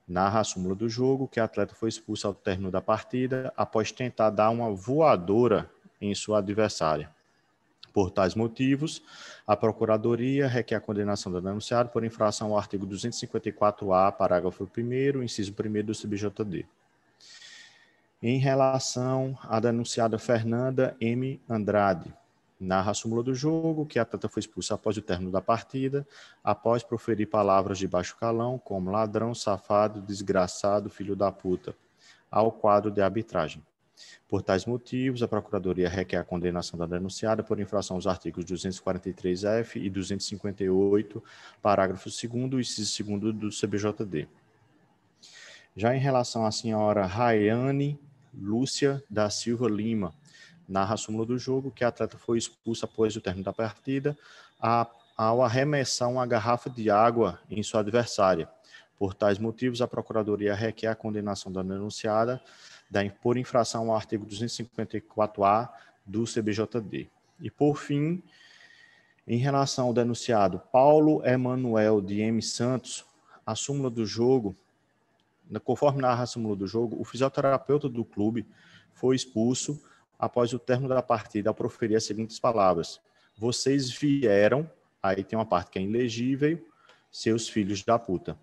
Narra a súmula do jogo que a atleta foi expulsa ao término da partida após tentar dar uma voadora em sua adversária. Por tais motivos, a Procuradoria requer a condenação da denunciada por infração ao artigo 254-A, parágrafo 1º, inciso 1º do CBJD. Em relação à denunciada Fernanda M. Andrade, narra a súmula do jogo que a atleta foi expulsa após o término da partida, após proferir palavras de baixo calão, como ladrão, safado, desgraçado, filho da puta, ao quadro de arbitragem. Por tais motivos, a Procuradoria requer a condenação da denunciada por infração aos artigos 243-F e 258, parágrafo 2º e inciso 2º do CBJD. Já em relação à senhora Rayane Lúcia da Silva Lima, narra a súmula do jogo que a atleta foi expulsa após o término da partida ao arremessar uma garrafa de água em sua adversária. Por tais motivos, a Procuradoria requer a condenação da denunciada por infração ao artigo 254-A do CBJD. E, por fim, em relação ao denunciado Paulo Emanuel de M. Santos, a súmula do jogo, conforme narra a súmula do jogo, o fisioterapeuta do clube foi expulso após o término da partida ao proferir as seguintes palavras: vocês vieram, aí tem uma parte que é ilegível, seus filhos da puta.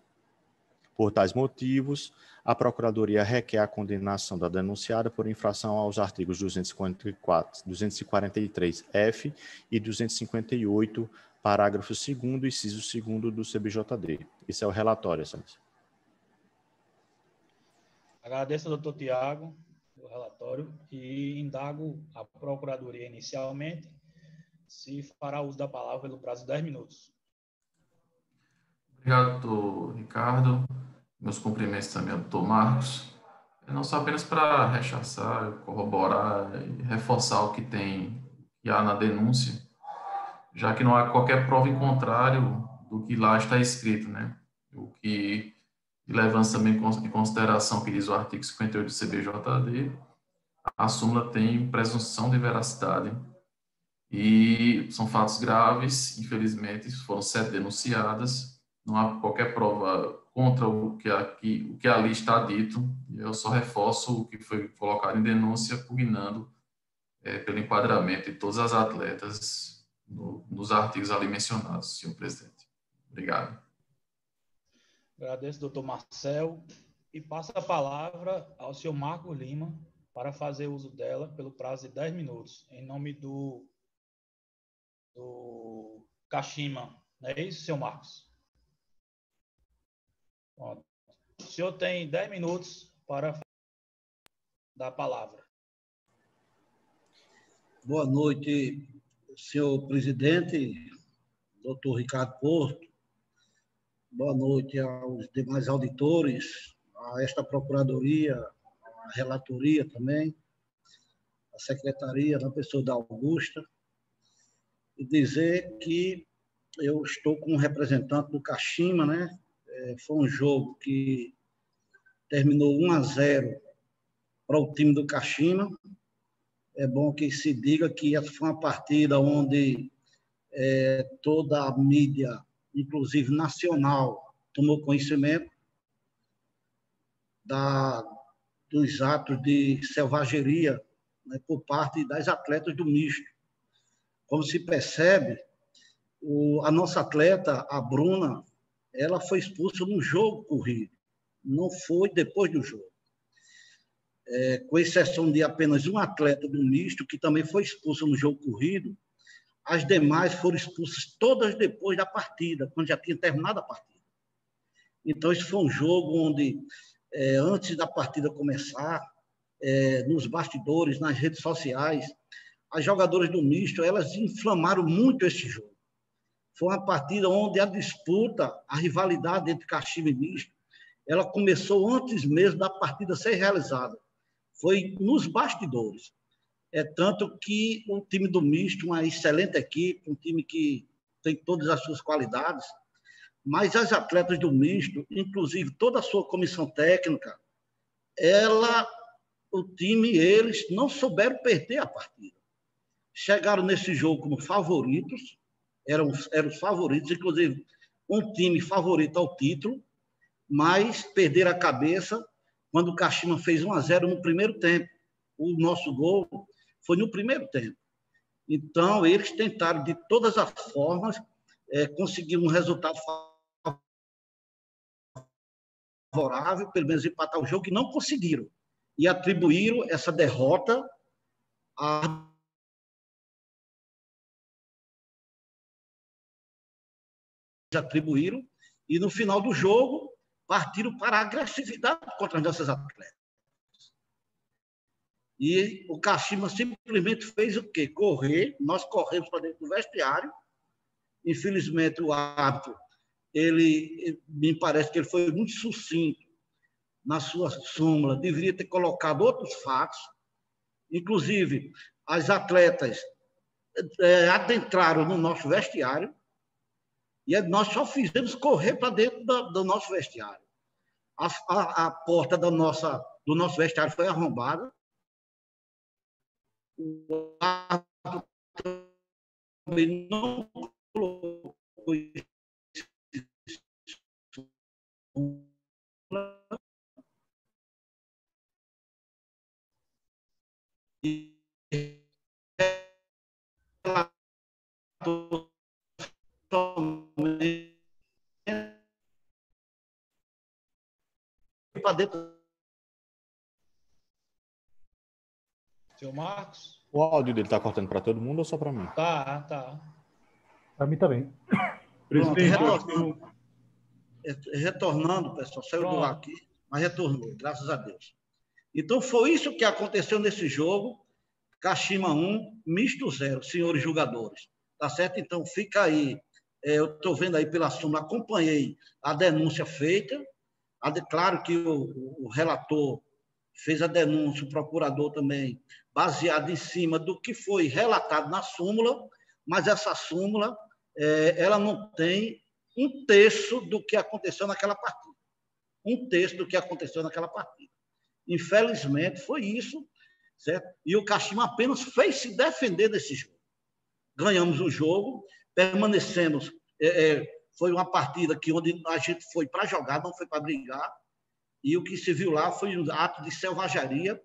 Por tais motivos, a Procuradoria requer a condenação da denunciada por infração aos artigos 243-F e 258, parágrafo 2º, inciso 2º do CBJD. Esse é o relatório, excelência.
Agradeço ao doutor Tiago o relatório e indago a Procuradoria inicialmente se fará uso da palavra pelo prazo de 10 minutos.
Obrigado, doutor Ricardo. Meus cumprimentos também ao doutor Marcos. Não só apenas para rechaçar, corroborar e reforçar o que há na denúncia, já que não há qualquer prova em contrário do que lá está escrito, né? O que levando também em consideração o que diz o artigo 58 do CBJD, a súmula tem presunção de veracidade e são fatos graves, infelizmente, foram 7 denunciadas, não há qualquer prova contra o que ali está dito. Eu só reforço o que foi colocado em denúncia, pugnando pelo enquadramento de todas as atletas nos artigos ali mencionados, senhor presidente. Obrigado.
Agradeço, doutor Marcel, e passo a palavra ao senhor Marcos Lima para fazer uso dela pelo prazo de 10 minutos, em nome do Kashima. Não é isso, senhor Marcos? Pronto. O senhor tem 10 minutos para dar a palavra.
Boa noite, senhor presidente, doutor Ricardo Porto. Boa noite aos demais auditores, a esta procuradoria, a relatoria também, a secretaria, na pessoa da Augusta, e dizer que eu estou com um representante do Kashima, né? Foi um jogo que terminou 1-0 para o time do Kashima. É bom que se diga que essa foi uma partida onde toda a mídia, inclusive nacional, tomou conhecimento dos atos de selvageria, né, por parte das atletas do misto. Como se percebe, a nossa atleta, a Bruna, ela foi expulsa no jogo corrido, não foi depois do jogo. Com exceção de apenas um atleta do misto, que também foi expulso no jogo corrido, as demais foram expulsas todas depois da partida, quando já tinha terminado a partida. Então, esse foi um jogo onde, antes da partida começar, nos bastidores, nas redes sociais, as jogadoras do misto, elas inflamaram muito esse jogo. Foi uma partida onde a disputa, a rivalidade entre Kashima e misto, ela começou antes mesmo da partida ser realizada. Foi nos bastidores. Tanto que o time do misto, uma excelente equipe, um time que tem todas as suas qualidades, mas as atletas do misto, inclusive toda a sua comissão técnica, o time, eles não souberam perder a partida. Chegaram nesse jogo como favoritos, eram os favoritos, inclusive um time favorito ao título, mas perderam a cabeça quando o Kashima fez 1-0 no primeiro tempo. O nosso gol foi no primeiro tempo. Então, eles tentaram, de todas as formas, conseguir um resultado favorável, pelo menos empatar o jogo, e não conseguiram. E atribuíram essa derrota a atribuíram, e no final do jogo partiram para a agressividade contra as nossas atletas. E o Kashima simplesmente fez o quê? Correr, nós corremos para dentro do vestiário. Infelizmente, o árbitro, me parece que ele foi muito sucinto na sua súmula, deveria ter colocado outros fatos. Inclusive, as atletas adentraram no nosso vestiário, e nós só fizemos correr para dentro do nosso vestiário. A porta do nosso vestiário foi arrombada. O árbitro também não colocou para dentro.
Seu Marcos?
O áudio dele está cortando para todo mundo ou só para mim?
Tá.
Para mim também.
Presidente,
retornando, pessoal, saiu do ar aqui, mas retornou, graças a Deus. Então, foi isso que aconteceu nesse jogo. Kashima 1, misto 0, senhores jogadores. Tá certo? Então, fica aí. Eu estou vendo aí pela súmula, acompanhei a denúncia feita. Claro que o relator fez a denúncia, o procurador também, baseado em cima do que foi relatado na súmula, mas essa súmula ela não tem um terço do que aconteceu naquela partida. Um terço do que aconteceu naquela partida. Infelizmente, foi isso, certo? E o Kashima apenas fez se defender desse jogo. Ganhamos o jogo, permanecemos. Foi uma partida onde a gente foi para jogar, não foi para brigar, e o que se viu lá foi um ato de selvageria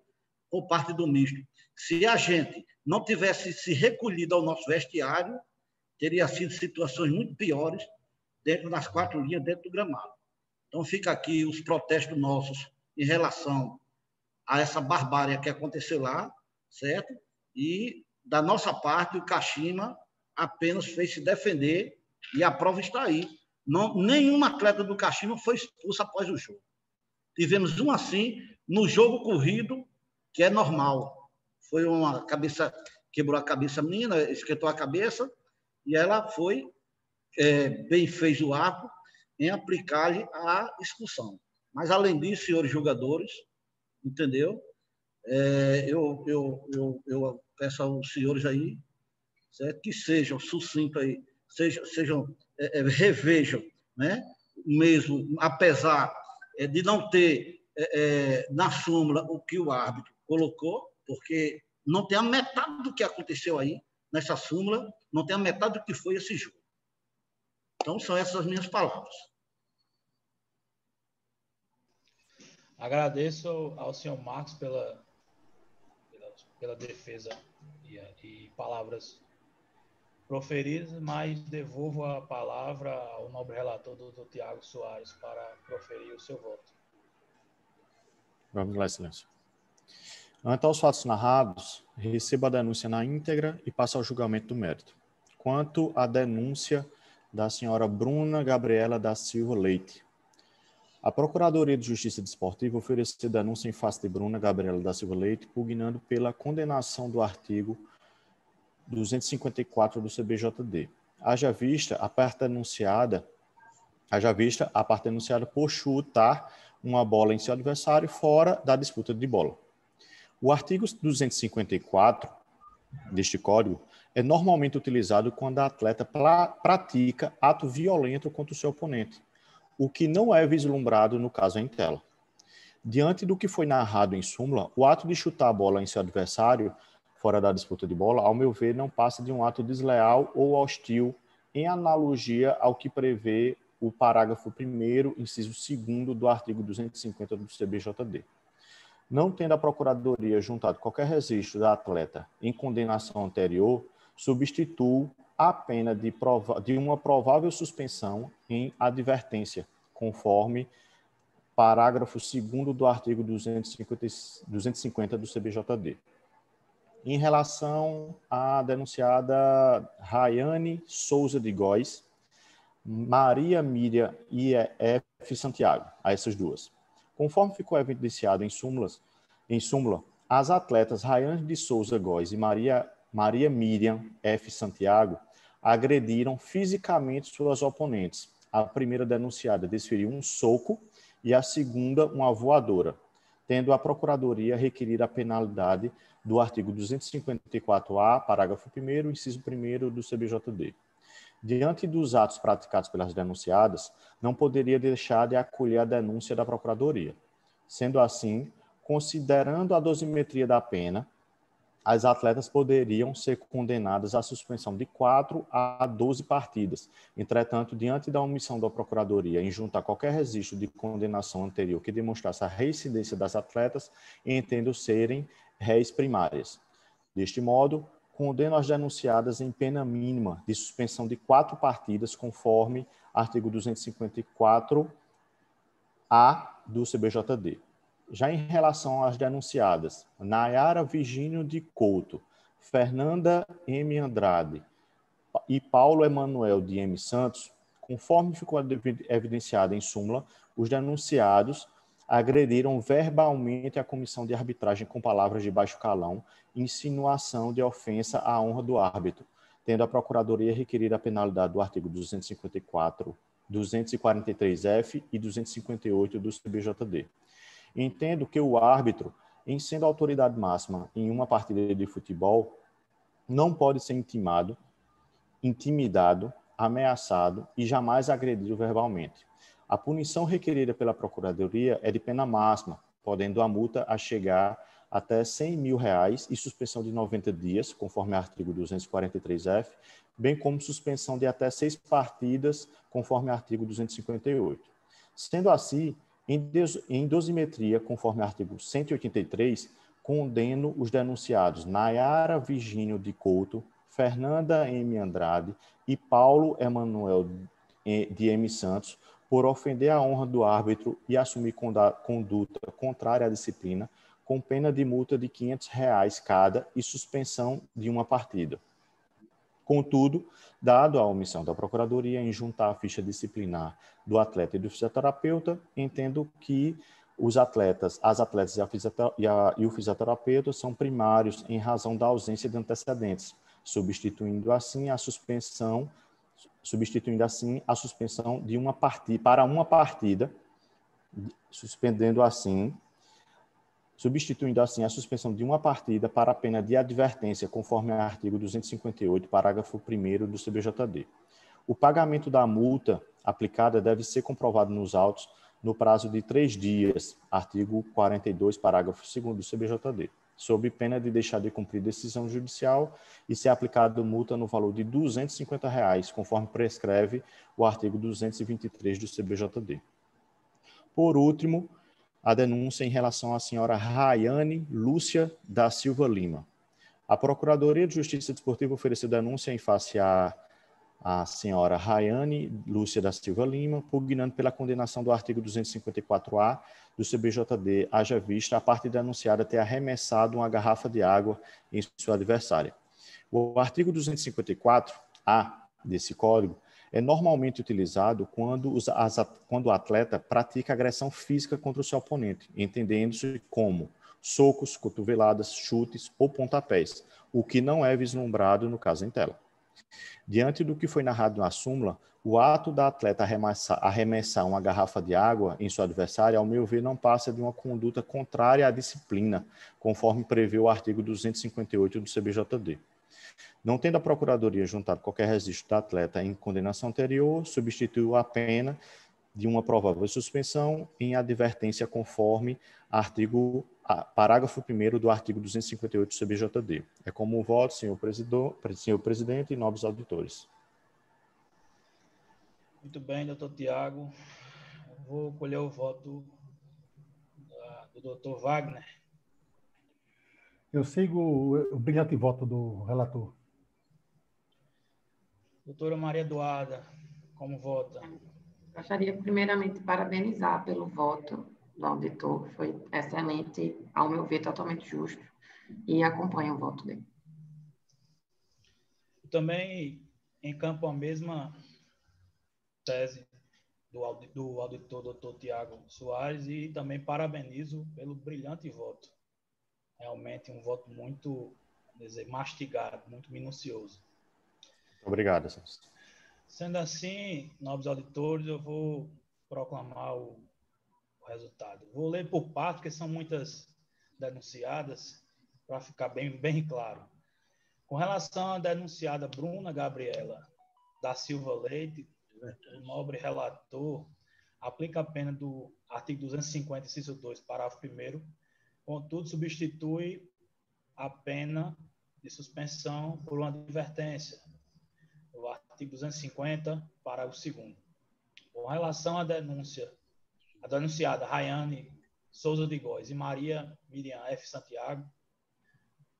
por parte do misto. Se a gente não tivesse se recolhido ao nosso vestiário, teria sido situações muito piores dentro das 4 linhas, dentro do gramado. Então, fica aqui os protestos nossos em relação a essa barbárie que aconteceu lá, certo? E, da nossa parte, o Kashima apenas fez se defender, e a prova está aí. Nenhum atleta do Kashima foi expulso após o jogo. Tivemos um assim no jogo corrido, que é normal. Foi uma cabeça, quebrou a cabeça menina, esquentou a cabeça, e ela foi, bem fez o ato em aplicar-lhe a expulsão. Mas, além disso, senhores jogadores, entendeu? Eu peço aos senhores aí, certo? Que sejam sucintos aí, revejam, né? Mesmo, apesar de não ter na súmula o que o árbitro colocou, porque não tem a metade do que aconteceu aí nessa súmula, não tem a metade do que foi esse jogo. Então, são essas as minhas palavras.
Agradeço ao senhor Marcos pela defesa e palavras proferidas, mas devolvo a palavra ao nobre relator, doutor Tiago Soares, para proferir o seu voto.
Vamos lá, excelência. Ante aos fatos narrados, receba a denúncia na íntegra e passe ao julgamento do mérito. Quanto à denúncia da senhora Bruna Gabriela da Silva Leite, a Procuradoria de Justiça Desportiva ofereceu denúncia em face de Bruna Gabriela da Silva Leite, pugnando pela condenação do artigo 254 do CBJD. Haja vista a parte denunciada por chutar uma bola em seu adversário fora da disputa de bola. O artigo 254 deste Código é normalmente utilizado quando a atleta pratica ato violento contra o seu oponente, o que não é vislumbrado no caso em tela. Diante do que foi narrado em súmula, o ato de chutar a bola em seu adversário fora da disputa de bola, ao meu ver, não passa de um ato desleal ou hostil em analogia ao que prevê o parágrafo 1º, inciso 2º do artigo 250 do CBJD. Não tendo a Procuradoria juntado qualquer registro da atleta em condenação anterior, substituo a pena de uma provável suspensão em advertência, conforme parágrafo 2º do artigo 250 do CBJD. Em relação à denunciada Rayane Souza de Góes, Maria Miriam e F. Santiago, a essas duas. Conforme ficou evidenciado em súmula, as atletas Rayane de Souza Góes e Maria Miriam F. Santiago agrediram fisicamente suas oponentes. A primeira denunciada desferiu um soco e a segunda uma voadora, tendo a Procuradoria requerido a penalidade do artigo 254-A, parágrafo 1º, inciso 1º do CBJD. Diante dos atos praticados pelas denunciadas, não poderia deixar de acolher a denúncia da Procuradoria. Sendo assim, considerando a dosimetria da pena, as atletas poderiam ser condenadas à suspensão de 4 a 12 partidas. Entretanto, diante da omissão da Procuradoria em juntar qualquer registro de condenação anterior que demonstrasse a reincidência das atletas, entendo serem réis primárias. Deste modo, condeno as denunciadas em pena mínima de suspensão de 4 partidas, conforme artigo 254-A do CBJD. Já em relação às denunciadas, Nayara Virgínio de Couto, Fernanda M. Andrade e Paulo Emanuel de M. Santos, conforme ficou evidenciado em súmula, os denunciados agrediram verbalmente a comissão de arbitragem com palavras de baixo calão, insinuação de ofensa à honra do árbitro, tendo a Procuradoria requerido a penalidade do artigo 254, 243-F e 258 do CBJD. Entendo que o árbitro, em sendo autoridade máxima em uma partida de futebol, não pode ser intimidado, ameaçado e jamais agredido verbalmente. A punição requerida pela Procuradoria é de pena máxima, podendo a multa a chegar até R$100 mil e suspensão de 90 dias, conforme artigo 243-F, bem como suspensão de até 6 partidas, conforme artigo 258. Sendo assim, em dosimetria, conforme artigo 183, condeno os denunciados Nayara Virgínio de Couto, Fernanda M. Andrade e Paulo Emanuel de M. Santos por ofender a honra do árbitro e assumir conduta contrária à disciplina, com pena de multa de R$500 cada e suspensão de uma partida. Contudo, dado a omissão da Procuradoria em juntar a ficha disciplinar do atleta e do fisioterapeuta, entendo que as atletas e o fisioterapeuta são primários em razão da ausência de antecedentes, substituindo assim a suspensão de uma partida para uma partida, substituindo assim a suspensão de uma partida para a pena de advertência, conforme o artigo 258, parágrafo 1º do CBJD. O pagamento da multa aplicada deve ser comprovado nos autos no prazo de 3 dias, artigo 42, parágrafo 2º do CBJD, sob pena de deixar de cumprir decisão judicial e ser aplicado multa no valor de R$250, conforme prescreve o artigo 223 do CBJD. Por último, a denúncia em relação à senhora Rayane Lúcia da Silva Lima. A Procuradoria de Justiça Desportiva ofereceu denúncia em face à senhora Rayane Lúcia da Silva Lima, pugnando pela condenação do artigo 254-A do CBJD, haja vista a parte denunciada ter arremessado uma garrafa de água em sua adversária. O artigo 254-A desse código é normalmente utilizado quando o atleta pratica agressão física contra o seu oponente, entendendo-se como socos, cotoveladas, chutes ou pontapés, o que não é vislumbrado no caso em tela. Diante do que foi narrado na súmula, o ato da atleta arremessar uma garrafa de água em sua adversária, ao meu ver, não passa de uma conduta contrária à disciplina, conforme prevê o artigo 258 do CBJD. Não tendo a Procuradoria juntado qualquer registro da atleta em condenação anterior, substituiu a pena de uma provável suspensão em advertência conforme parágrafo 1º do artigo 258 do CBJD. É como voto, senhor presidente e nobres auditores.
Muito bem, doutor Tiago. Vou colher o voto do doutor Wagner.
Eu sigo o brilhante voto do relator.
Doutora Maria Eduarda, como vota?
Gostaria primeiramente de parabenizar pelo voto do auditor, que foi excelente, ao meu ver, totalmente justo, e acompanho o voto dele.
Também encampo a mesma tese do auditor doutor Tiago Soares e também parabenizo pelo brilhante voto. Realmente um voto muito, mastigado, muito minucioso.
Obrigado, Celso.
Sendo assim, nobres auditores, eu vou proclamar o resultado. Vou ler por parte, porque são muitas denunciadas, para ficar bem claro. Com relação à denunciada Bruna Gabriela da Silva Leite, o nobre relator aplica a pena do artigo 250, inciso 2, parágrafo 1º, contudo, substitui a pena de suspensão por uma advertência, o artigo 250, parágrafo 2º. Com relação à denunciada Rayane Souza de Góes e Maria Miriam F. Santiago,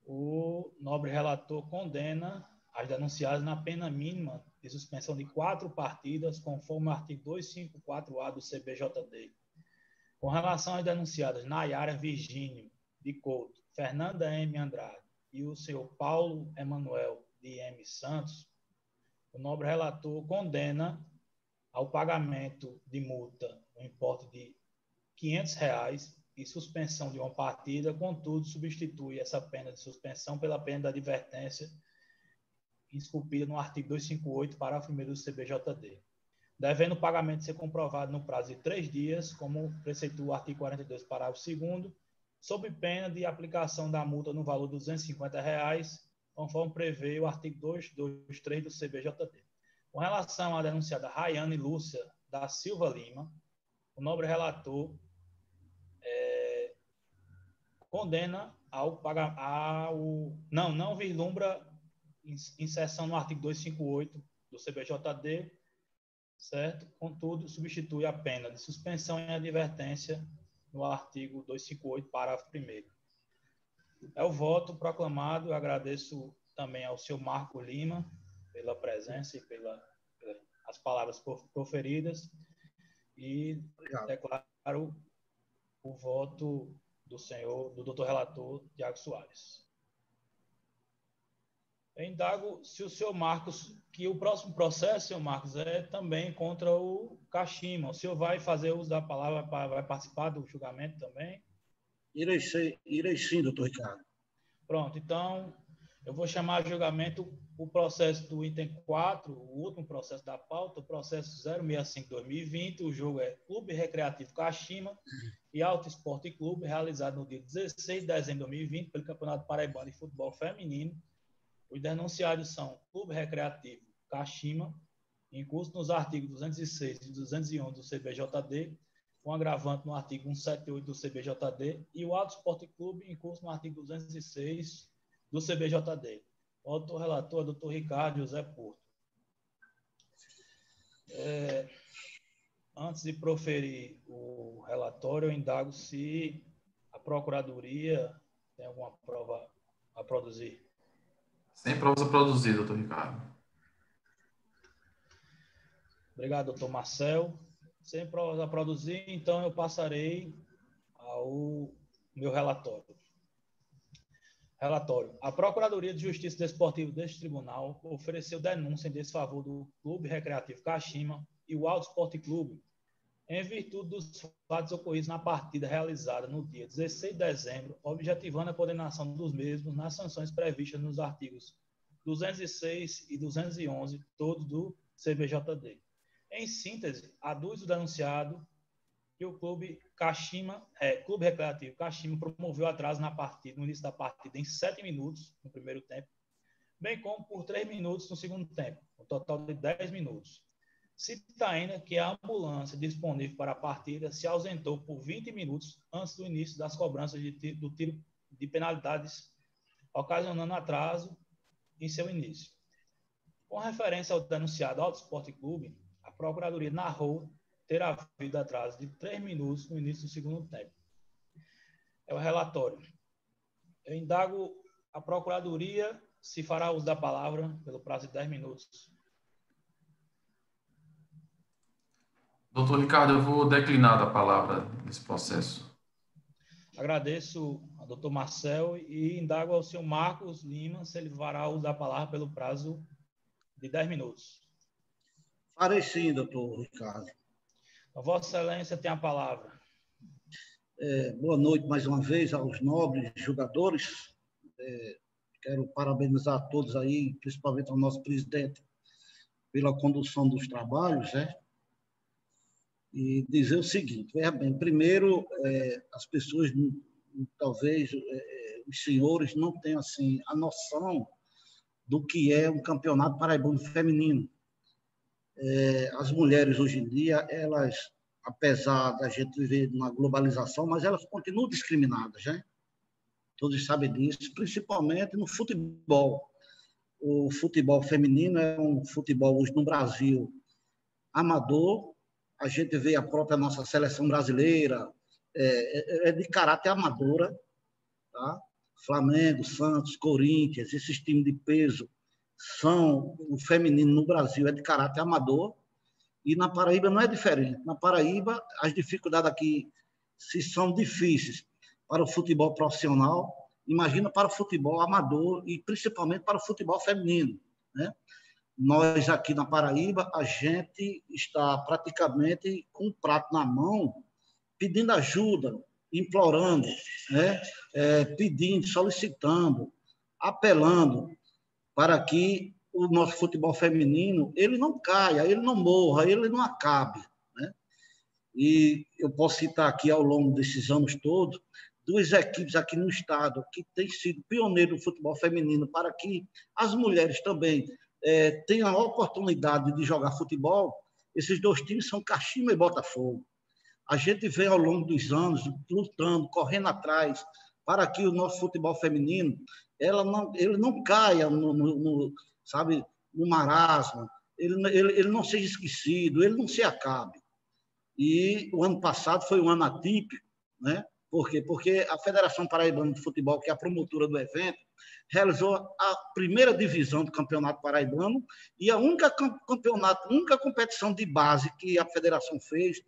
o nobre relator condena as denunciadas na pena mínima de suspensão de 4 partidas, conforme o artigo 254-A do CBJD. Com relação às denunciadas Nayara Virgínio de Couto, Fernanda M. Andrade e o senhor Paulo Emanuel de M. Santos, o nobre relator condena ao pagamento de multa no importe de R$ 500 e suspensão de uma partida, contudo, substitui essa pena de suspensão pela pena da advertência esculpida no artigo 258, parágrafo 1º do CBJD, devendo o pagamento ser comprovado no prazo de 3 dias, como preceitua o artigo 42, parágrafo 2º, sob pena de aplicação da multa no valor de R$ 250, conforme prevê o artigo 223 do CBJD. Com relação à denunciada Rayane Lúcia da Silva Lima, o nobre relator condena não vislumbra inserção no artigo 258 do CBJD, certo? Contudo, substitui a pena de suspensão e advertência no artigo 258, parágrafo 1º. É o voto proclamado. Eu agradeço também ao senhor Marco Lima pela presença e pelas palavras proferidas e declaro o voto do doutor relator Tiago Soares. Eu indago se o senhor Marcos, que o próximo processo, senhor Marcos, é também contra o Kashima. O senhor vai fazer uso da palavra, vai participar do julgamento também?
Irei sim, doutor Ricardo.
Pronto, então eu vou chamar a julgamento o processo do item 4, o último processo da pauta, o processo 065-2020, o jogo é Clube Recreativo Kashima e Alto Esporte Clube, realizado no dia 16 de dezembro de 2020 pelo Campeonato Paraibano de Futebol Feminino. Os denunciados são Clube Recreativo Kashima, em curso nos artigos 206 e 211 do CBJD, com agravante no artigo 178 do CBJD, e o Alto Esporte Clube, em curso no artigo 206 do CBJD. O autor relator é o doutor Ricardo José Porto. Antes de proferir o relatório, eu indago se a Procuradoria tem alguma prova a produzir.
Sem provas a produzir, doutor Ricardo.
Obrigado, doutor Marcel. Sem provas a produzir, então eu passarei ao meu relatório. Relatório. A Procuradoria de Justiça Desportiva deste tribunal ofereceu denúncia em desfavor do Clube Recreativo Kashima e o Alto Esporte Clube, em virtude dos fatos ocorridos na partida realizada no dia 16 de dezembro, objetivando a condenação dos mesmos nas sanções previstas nos artigos 206 e 211, todos do CBJD. Em síntese, aduz o denunciado que o Clube Recreativo Kashima promoveu atraso na partida, no início da partida, em 7 minutos no primeiro tempo, bem como por 3 minutos no segundo tempo, um total de 10 minutos. Cita ainda que a ambulância disponível para a partida se ausentou por 20 minutos antes do início das cobranças do tiro de penalidades, ocasionando atraso em seu início. Com referência ao denunciado Alto Esporte Clube, a Procuradoria narrou ter havido atraso de 3 minutos no início do segundo tempo. É o relatório. Eu indago a Procuradoria se fará uso da palavra pelo prazo de 10 minutos.
Doutor Ricardo, eu vou declinar da palavra nesse processo.
Agradeço ao doutor Marcel e indago ao senhor Marcos Lima se ele fará uso da palavra pelo prazo de 10 minutos.
Farei sim, doutor Ricardo.
A Vossa Excelência tem a palavra.
Boa noite mais uma vez aos nobres jogadores. Quero parabenizar a todos aí, principalmente ao nosso presidente, pela condução dos trabalhos, né? E dizer o seguinte, veja bem, primeiro, as pessoas, talvez, os senhores não tenham, assim, a noção do que é um campeonato paraibano feminino. As mulheres, hoje em dia, elas, apesar da gente viver numa globalização, mas elas continuam discriminadas, né? Todos sabem disso, principalmente no futebol. O futebol feminino é um futebol, hoje, no Brasil, amador. A gente vê a própria nossa seleção brasileira, é de caráter amadora, tá? Flamengo, Santos, Corinthians, esses times de peso são, o feminino no Brasil é de caráter amador, e na Paraíba não é diferente. Na Paraíba, as dificuldades aqui, se são difíceis para o futebol profissional, imagina para o futebol amador e principalmente para o futebol feminino, né? Nós aqui na Paraíba, a gente está praticamente com um prato na mão, pedindo ajuda, implorando, né? Pedindo, solicitando, apelando para que o nosso futebol feminino ele não caia, ele não morra, ele não acabe, né? E eu posso citar aqui, ao longo desses anos todos, 2 equipes aqui no estado que têm sido pioneiros no futebol feminino para que as mulheres também tenham a oportunidade de jogar futebol. Esses 2 times são Caxima e Botafogo. A gente vem, ao longo dos anos, lutando, correndo atrás, para que o nosso futebol feminino ele não caia sabe, no marasmo, ele não seja esquecido, ele não se acabe. E o ano passado foi um ano atípico, né? Por quê? Porque a Federação Paraibana de Futebol, que é a promotora do evento, realizou a primeira divisão do Campeonato Paraibano e a única competição de base que a federação fez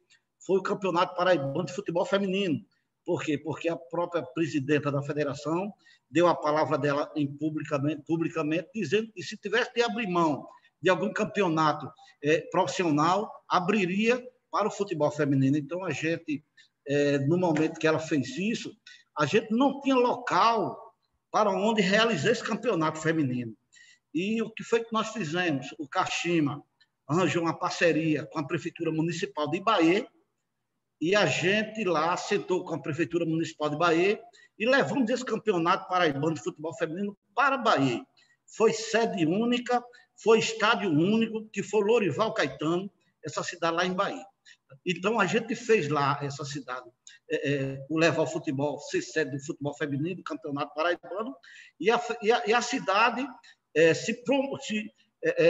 foi o Campeonato Paraibano de Futebol Feminino. Por quê? Porque a própria presidenta da federação deu a palavra dela publicamente, dizendo que se tivesse de abrir mão de algum campeonato profissional, abriria para o futebol feminino. Então, a gente, no momento que ela fez isso, a gente não tinha local para onde realizar esse campeonato feminino. E o que foi que nós fizemos? O Caxima arranjou uma parceria com a Prefeitura Municipal de Bahia, e a gente lá sentou com a Prefeitura Municipal de Bahia e levamos esse campeonato paraibano de futebol feminino para Bahia. Foi sede única, foi estádio único, que foi Lorival Caetano, essa cidade lá em Bahia. Então, a gente fez lá, essa cidade, o levar o futebol, ser sede do futebol feminino, do Campeonato Paraibano, e a cidade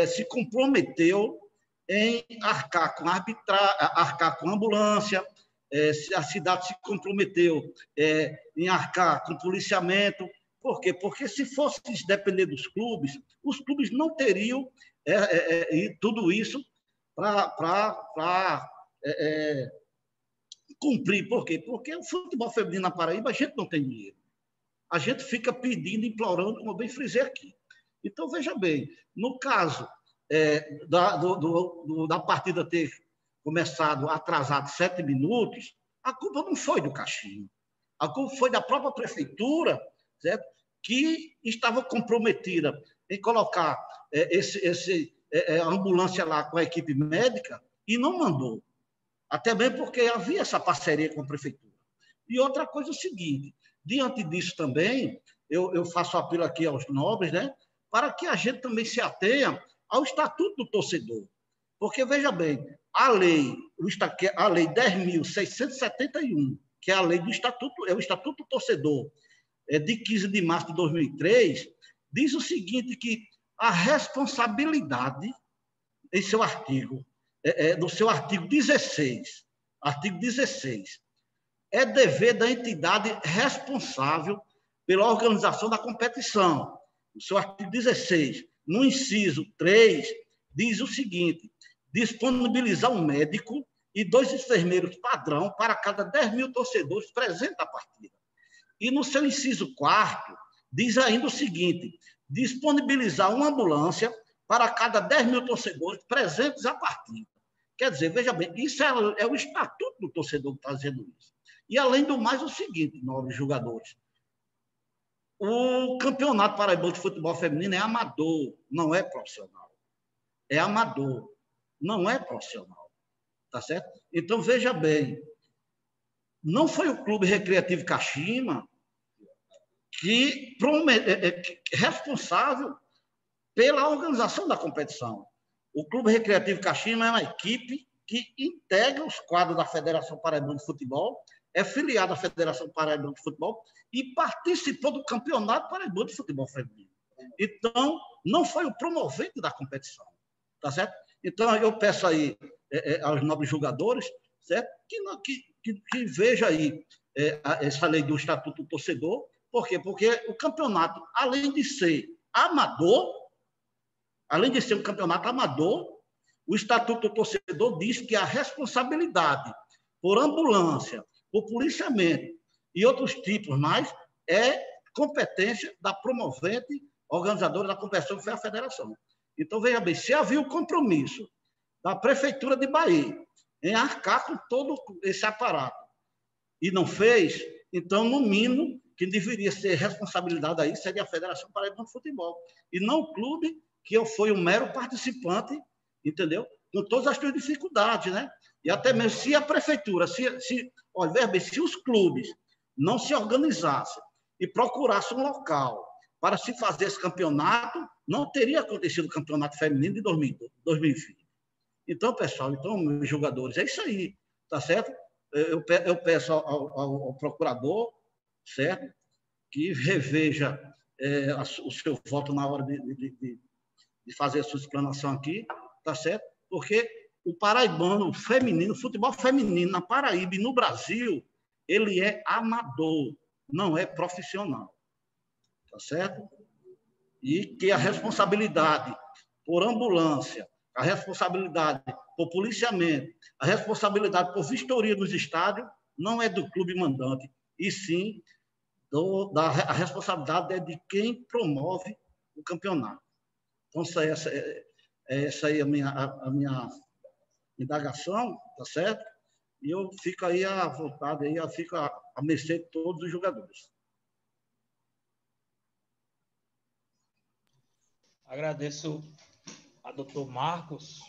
se comprometeu em arcar com ambulância, a cidade se comprometeu em arcar com policiamento. Por quê? Porque se fosse depender dos clubes, os clubes não teriam tudo isso para cumprir. Por quê? Porque o futebol feminino na Paraíba, a gente não tem dinheiro. A gente fica pedindo, implorando, como eu bem frisei aqui. Então, veja bem, no caso da partida ter começado atrasado 7 minutos, a culpa não foi do Caxima. A culpa foi da própria prefeitura, certo? Que estava comprometida em colocar a ambulância lá com a equipe médica e não mandou. Até mesmo porque havia essa parceria com a prefeitura. E outra coisa é o seguinte, diante disso também, eu faço apelo aqui aos nobres, né, para que a gente também se atenha ao Estatuto do Torcedor. Porque, veja bem, a lei 10.671, que é a lei do Estatuto, é o Estatuto do Torcedor, de 15 de março de 2003, diz o seguinte, que a responsabilidade, em seu artigo no seu artigo 16, é dever da entidade responsável pela organização da competição. No seu artigo 16, no inciso 3, diz o seguinte: disponibilizar um médico e 2 enfermeiros padrão para cada 10 mil torcedores presentes na partida. E no seu inciso 4º, diz ainda o seguinte: disponibilizar uma ambulância para cada 10 mil torcedores presentes à partida. Quer dizer, veja bem, isso é o estatuto do torcedor que está dizendo isso. E, além do mais, o seguinte, nobres jogadores: o Campeonato Paraibano de Futebol Feminino é amador, não é profissional. É amador, não é profissional. Tá certo? Então, veja bem, não foi o Clube Recreativo Caxima que responsável pela organização da competição. O Clube Recreativo Caxima é uma equipe que integra os quadros da Federação Paraibana de Futebol, é filiado à Federação Paraibana de Futebol e participou do Campeonato Paraibano de Futebol Feminino. Então, não foi o promovente da competição. Tá certo? Então, eu peço aí aos nobres jogadores, certo? Que veja aí essa lei do Estatuto do Torcedor. Por quê? Porque o campeonato, além de ser amador, além de ser um campeonato amador, o Estatuto do Torcedor diz que a responsabilidade por ambulância, por policiamento e outros tipos mais é competência da promovente organizadora da competição, que foi a federação. Então, veja bem, se havia o compromisso da Prefeitura de Bahia em arcar com todo esse aparato e não fez, então, no mínimo, quem deveria ser responsabilidade aí seria a Federação Paraibana de Futebol, e não o clube, que foi um mero participante, entendeu? Com todas as suas dificuldades, né? E até mesmo se a Prefeitura, olha, veja bem, se os clubes não se organizassem e procurassem um local para se fazer esse campeonato, não teria acontecido o campeonato feminino de 2020. Então, pessoal, meus jogadores, é isso aí, tá certo? Eu peço ao procurador, certo, que reveja o seu voto na hora de fazer a sua explanação aqui, tá certo? Porque o paraibano feminino, o futebol feminino na Paraíba e no Brasil, ele é amador, não é profissional. Tá certo? E que a responsabilidade por ambulância, a responsabilidade por policiamento, a responsabilidade por vistoria nos estádios não é do clube mandante, e sim a responsabilidade é de quem promove o campeonato. Então, essa aí é a minha indagação, tá certo? E eu fico aí à vontade, eu fico à mercê de todos os jogadores.
Agradeço a doutor Marcos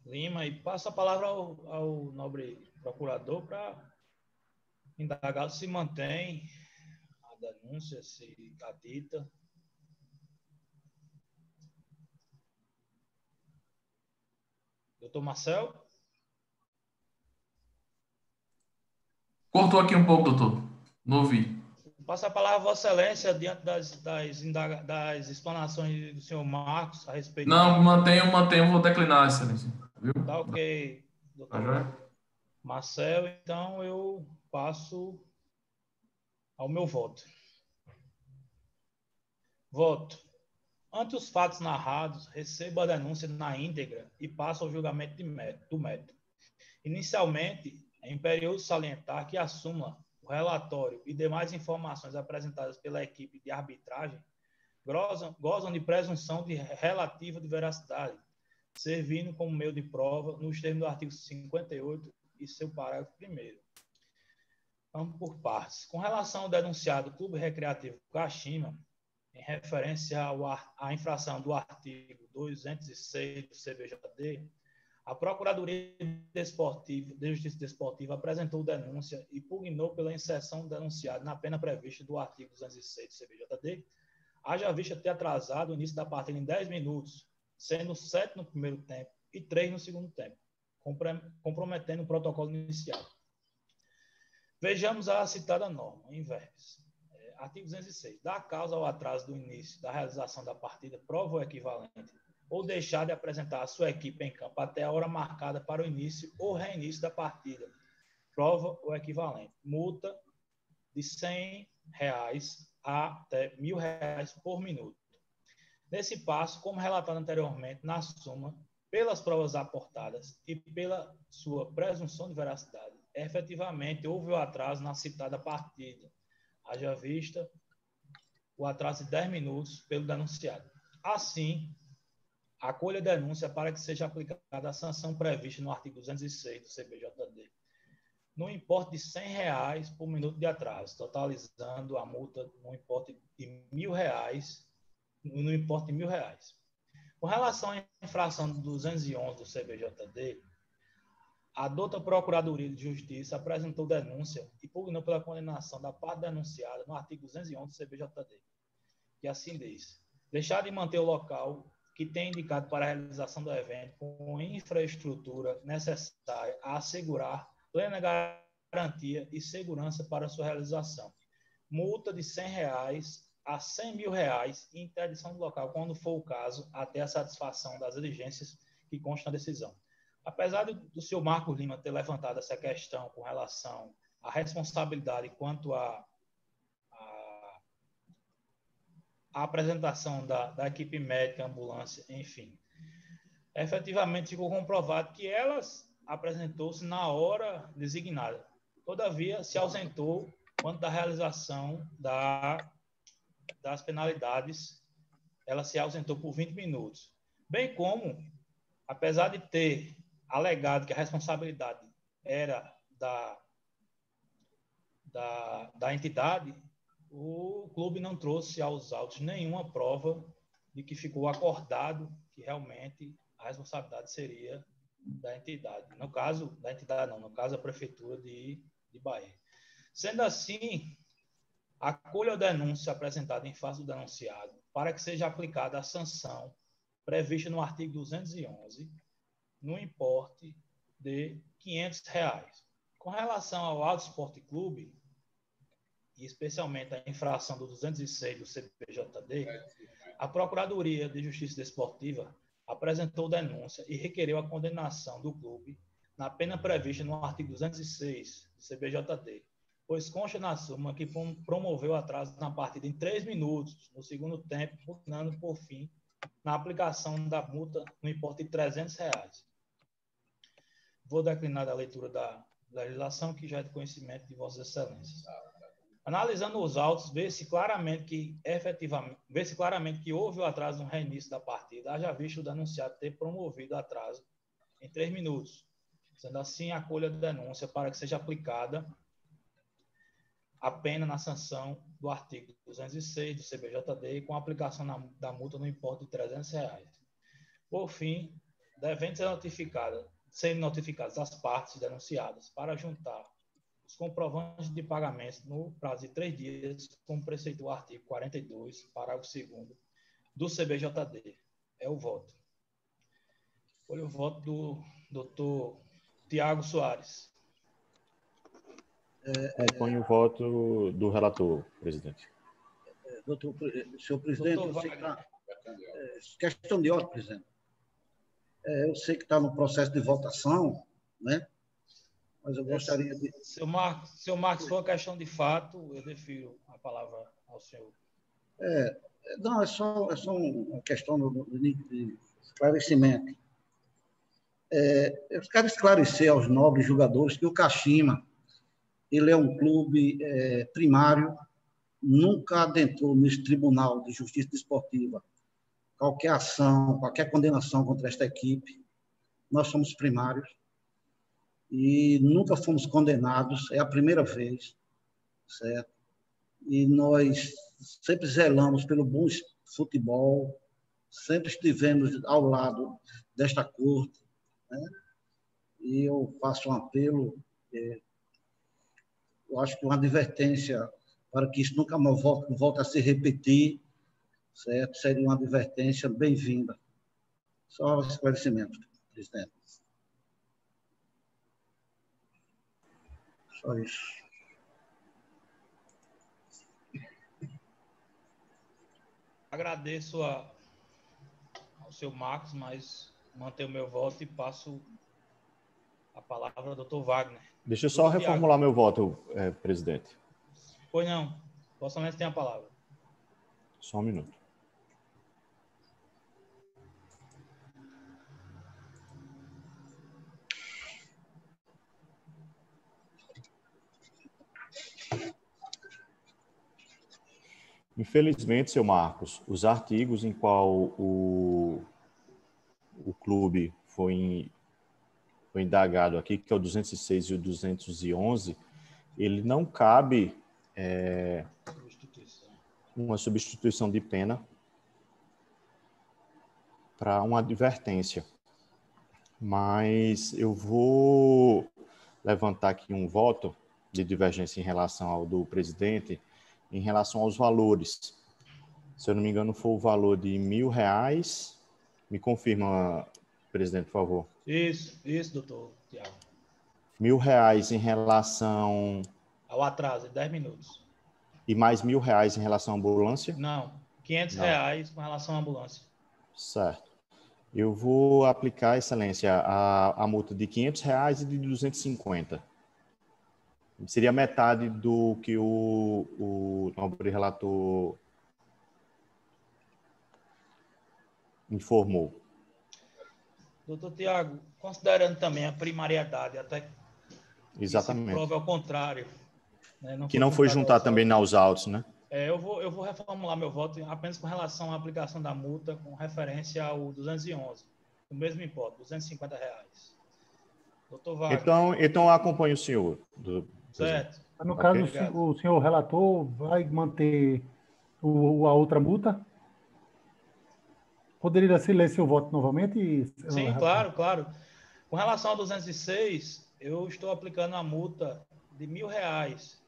Lima e passo a palavra ao nobre procurador para indagar se mantém a denúncia, se está dita. Doutor Marcel?
Cortou aqui um pouco, doutor. Não ouvi.
Passo a palavra a Vossa Excelência diante das explanações do senhor Marcos a respeito...
Não, mantenho, vou declinar, Excelência. Viu?
Tá ok, doutor Marcel. Então, eu passo ao meu voto. Voto. Ante os fatos narrados, recebo a denúncia na íntegra e passo ao julgamento do mérito. Inicialmente, é imperioso salientar que a súmula, o relatório e demais informações apresentadas pela equipe de arbitragem gozam de presunção de relativa de veracidade, servindo como meio de prova nos termos do artigo 58 e seu parágrafo 1º. Vamos por partes. Com relação ao denunciado Clube Recreativo Caxima, em referência à infração do artigo 206 do CBJD, a Procuradoria de Justiça Desportiva apresentou denúncia e pugnou pela inserção do denunciado na pena prevista do artigo 206 do CBJD, haja vista ter atrasado o início da partida em 10 minutos, sendo 7 no primeiro tempo e 3 no segundo tempo, comprometendo o protocolo inicial. Vejamos a citada norma, em verbis. Artigo 206. Dá causa ao atraso do início da realização da partida prova ou equivalente ou deixar de apresentar a sua equipe em campo até a hora marcada para o início ou reinício da partida, prova ou equivalente. Multa de R$ 100 até R$ 1.000 por minuto. Nesse passo, como relatado anteriormente, na suma, pelas provas aportadas e pela sua presunção de veracidade, efetivamente houve o atraso na citada partida, haja vista o atraso de 10 minutos pelo denunciado. Assim, acolha a denúncia para que seja aplicada a sanção prevista no artigo 206 do CBJD, no importe de R$ 100 por minuto de atraso, totalizando a multa no importe de R$ 1.000, no importe de R$ 1.000. Com relação à infração do 211 do CBJD, a douta Procuradoria de Justiça apresentou denúncia e pugnou pela condenação da parte denunciada no artigo 211 do CBJD, que assim diz: deixar de manter o local que tem indicado para a realização do evento com infraestrutura necessária a assegurar plena garantia e segurança para sua realização. Multa de R$ 100 a R$ 100.000 e interdição do local, quando for o caso, até a satisfação das exigências que constam na decisão. Apesar do senhor Marcos Lima ter levantado essa questão com relação à responsabilidade quanto à apresentação da equipe médica, ambulância, enfim, efetivamente ficou comprovado que elas apresentou-se na hora designada. Todavia, se ausentou quanto da realização das penalidades, ela se ausentou por 20 minutos. Bem como, apesar de ter alegado que a responsabilidade era da entidade, o clube não trouxe aos autos nenhuma prova de que ficou acordado que realmente a responsabilidade seria da entidade. No caso, da entidade não, no caso, a Prefeitura de Bahia. Sendo assim, acolha a denúncia apresentada em face do denunciado para que seja aplicada a sanção prevista no artigo 211, no importe de R$ 500. Com relação ao Alto Esporte Clube, e especialmente a infração do 206 do CPJD, a Procuradoria de Justiça Desportiva apresentou denúncia e requereu a condenação do clube na pena prevista no artigo 206 do CPJD, pois consta na súmula que promoveu atraso na partida em 3 minutos, no segundo tempo, culminando por fim na aplicação da multa no importe de R$ 300. Vou declinar a leitura da legislação, que já é de conhecimento de Vossas Excelências. Analisando os autos, vê-se claramente que houve o atraso no reinício da partida, haja visto o denunciado ter promovido atraso em 3 minutos. Sendo assim, acolha a denúncia para que seja aplicada a pena na sanção do artigo 206 do CBJD, com a aplicação da multa no importe de R$ 300. Por fim, devem ser notificadas as partes denunciadas para juntar os comprovantes de pagamento no prazo de 3 dias, como preceitua o artigo 42, parágrafo 2º do CBJD. É o voto. Foi o voto do doutor Tiago Soares.
Acompanho o voto do relator, presidente.
Senhor presidente, questão de ordem, presidente. Eu sei que está no processo de votação, né? Mas eu gostaria de...
Seu Marcos, se for questão de fato, eu defiro a palavra ao senhor.
Não, é só uma questão de esclarecimento. Eu quero esclarecer aos nobres jogadores que o Kashima, ele é um clube primário, nunca adentrou nesse Tribunal de Justiça Desportiva qualquer ação, qualquer condenação contra esta equipe. Nós somos primários e nunca fomos condenados, é a primeira vez, certo? E nós sempre zelamos pelo bom futebol, sempre estivemos ao lado desta corte, né? E eu faço um apelo, eu acho que uma advertência para que isso nunca mais volte a se repetir, certo? Seria uma advertência bem-vinda. Só esclarecimento, presidente. Só isso.
Agradeço ao ao seu Marcos, mas mantenho o meu voto e passo a palavra ao doutor Wagner.
Deixa eu só reformular meu voto, presidente.
Pois não. Vossa Excelência tem a palavra.
Só um minuto. Infelizmente, seu Marcos, os artigos em qual o clube foi indagado aqui, que é o 206 e o 211, ele não cabe uma substituição de pena para uma advertência. Mas eu vou levantar aqui um voto de divergência em relação ao do presidente, em relação aos valores. Se eu não me engano, foi o valor de R$1.000. Me confirma, presidente, por favor.
Isso, doutor Tiago.
R$1.000 em relação...
ao atraso, de 10 minutos.
E mais R$1.000 em relação à ambulância?
Não, R$500 com relação à ambulância.
Certo. Eu vou aplicar, excelência, a multa de R$500 e de 250. Seria metade do que o nobre relator informou.
Doutor Tiago, considerando também a primariedade, até que
exatamente,
se prove ao contrário. Né,
que não foi juntar também nos autos, né?
Eu vou reformular meu voto apenas com relação à aplicação da multa com referência ao 211, o mesmo importe, R$250. Doutor Wagner.
Então acompanhe o senhor.
Certo.
No caso, o senhor relator vai manter a outra multa? Poderia ler seu voto novamente?
Sim, claro. Com relação ao 206, eu estou aplicando a multa de R$1.000,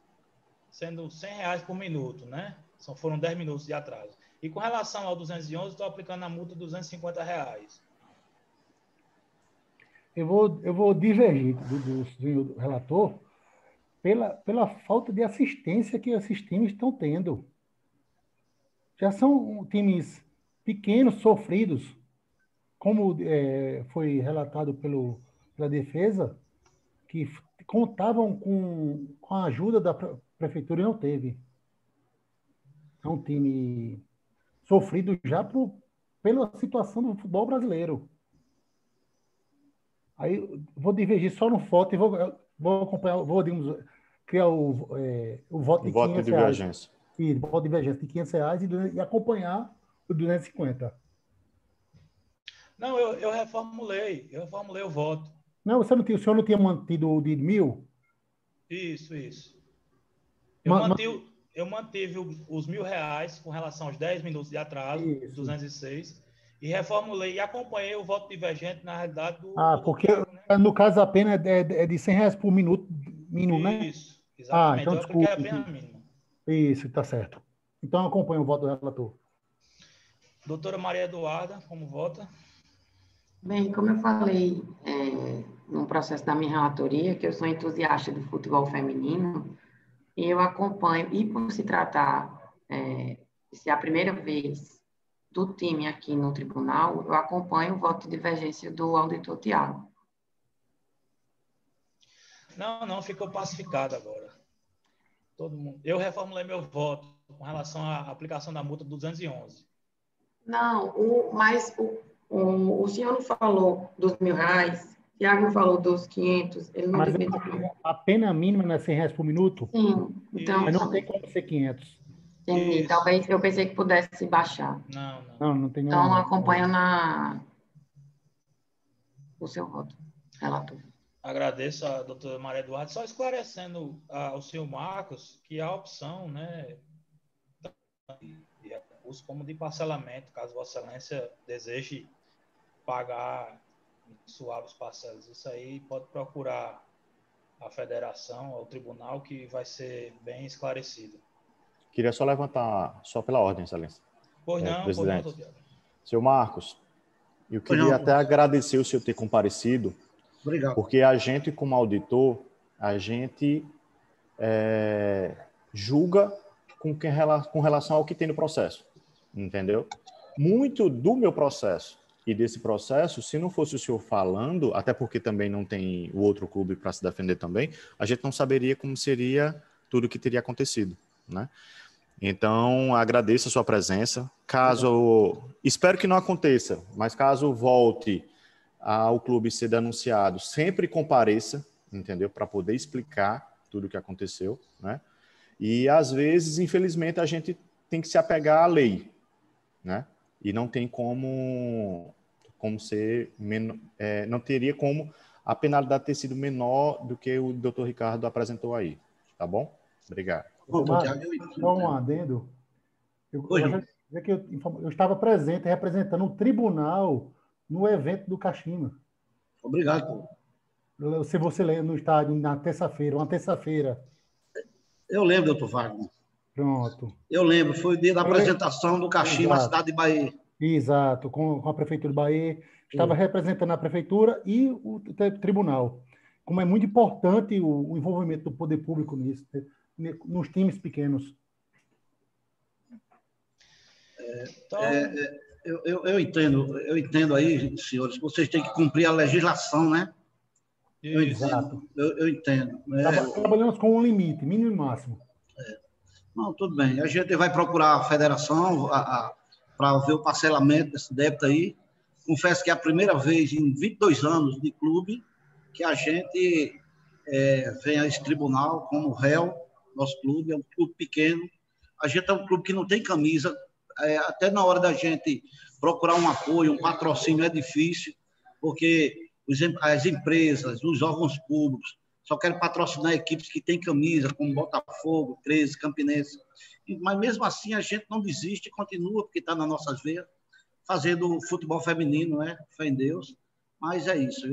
sendo R$100 por minuto, né? Foram 10 minutos de atraso. E com relação ao 211, estou aplicando a multa de R$250.
Eu vou divergir do relator pela falta de assistência que esses times estão tendo. Já são times pequenos, sofridos, como foi relatado pela defesa, que contavam com a ajuda da prefeitura e não teve. É um time sofrido já pela situação do futebol brasileiro. Aí vou divergir só no voto e vou acompanhar, digamos, criar o voto de R$500.
De divergência.
Sim, voto de divergência de R$500 e acompanhar o 250.
Não, eu reformulei o voto.
Não, o senhor não tinha mantido o de 1.000?
Isso. Eu mantive os R$1.000 com relação aos 10 minutos de atraso, 206, e reformulei e acompanhei o voto divergente, na realidade, do...
porque Thiago, né? No caso a pena é de R$100 por minuto mínimo, né?
Isso, exatamente.
Então,
eu apliquei a pena mínima.
Isso, está certo. Então acompanho o voto do relator.
Doutora Maria Eduarda, como vota?
Bem, como eu falei no processo da minha relatoria, que eu sou entusiasta do futebol feminino, e eu acompanho, e por se tratar de ser a primeira vez do time aqui no tribunal, eu acompanho o voto de divergência do auditor Tiago.
Não, ficou pacificado agora. Todo mundo. Eu reformulei meu voto com relação à aplicação da multa do 211.
Não, mas o senhor não falou dos R$1.000, o Tiago não falou dos 500, ele não...
Mas a pena mínima não é R$100 por minuto?
Sim, então...
Mas não tem como ser 500.
Entendi, talvez eu pensei que pudesse baixar.
Não tem
então,
nenhum.
Acompanho o seu voto, relator.
Agradeço a doutora Maria Eduarda, só esclarecendo ao senhor Marcos que a opção, né, de recurso como de parcelamento, caso Vossa Excelência deseje pagar em suaves parcelas. Isso aí pode procurar a federação, ao tribunal, que vai ser bem esclarecido.
Queria só levantar, só pela ordem, excelência.
Pois não,
presidente.
Pois não,
Seu Marcos, eu queria até agradecer o senhor ter comparecido.
Obrigado.
Porque a gente, como auditor, a gente julga com relação ao que tem no processo, entendeu? Muito do meu processo e desse processo, se não fosse o senhor falando, até porque também não tem o outro clube para se defender também, a gente não saberia como seria tudo o que teria acontecido, né? Então, agradeço a sua presença. Espero que não aconteça, mas caso volte ao clube ser denunciado, sempre compareça, entendeu? Para poder explicar tudo o que aconteceu, né? E, às vezes, infelizmente, a gente tem que se apegar à lei, né? E não tem como ser... não teria como a penalidade ter sido menor do que o doutor Ricardo apresentou aí, tá bom? Obrigado.
Só um adendo. Eu estava presente representando o tribunal no evento do Kashima.
Obrigado.
Se você lembra, no estádio, na terça-feira, uma terça-feira.
Eu lembro, doutor Wagner.
Pronto.
Eu lembro, foi o dia da apresentação do Kashima, na cidade de Bahia.
Exato, com a Prefeitura de Bahia. Estava representando a Prefeitura e o tribunal. Como é muito importante o envolvimento do poder público nisso, nos times pequenos.
Eu entendo aí, senhores, que vocês têm que cumprir a legislação, né?
Exato.
Eu entendo.
Trabalhamos com um limite, mínimo e máximo.
Não, tudo bem. A gente vai procurar a federação para ver o parcelamento desse débito aí. Confesso que é a primeira vez em 22 anos de clube que a gente vem a esse tribunal como réu. Nosso clube é um clube pequeno. A gente é um clube que não tem camisa. Até na hora da gente procurar um apoio, um patrocínio é difícil, porque as empresas, os órgãos públicos só querem patrocinar equipes que têm camisa, como Botafogo, 13, Campinense. Mas mesmo assim a gente não desiste e continua, porque está nas nossas veias, fazendo futebol feminino, né? Fé em Deus. Mas é isso.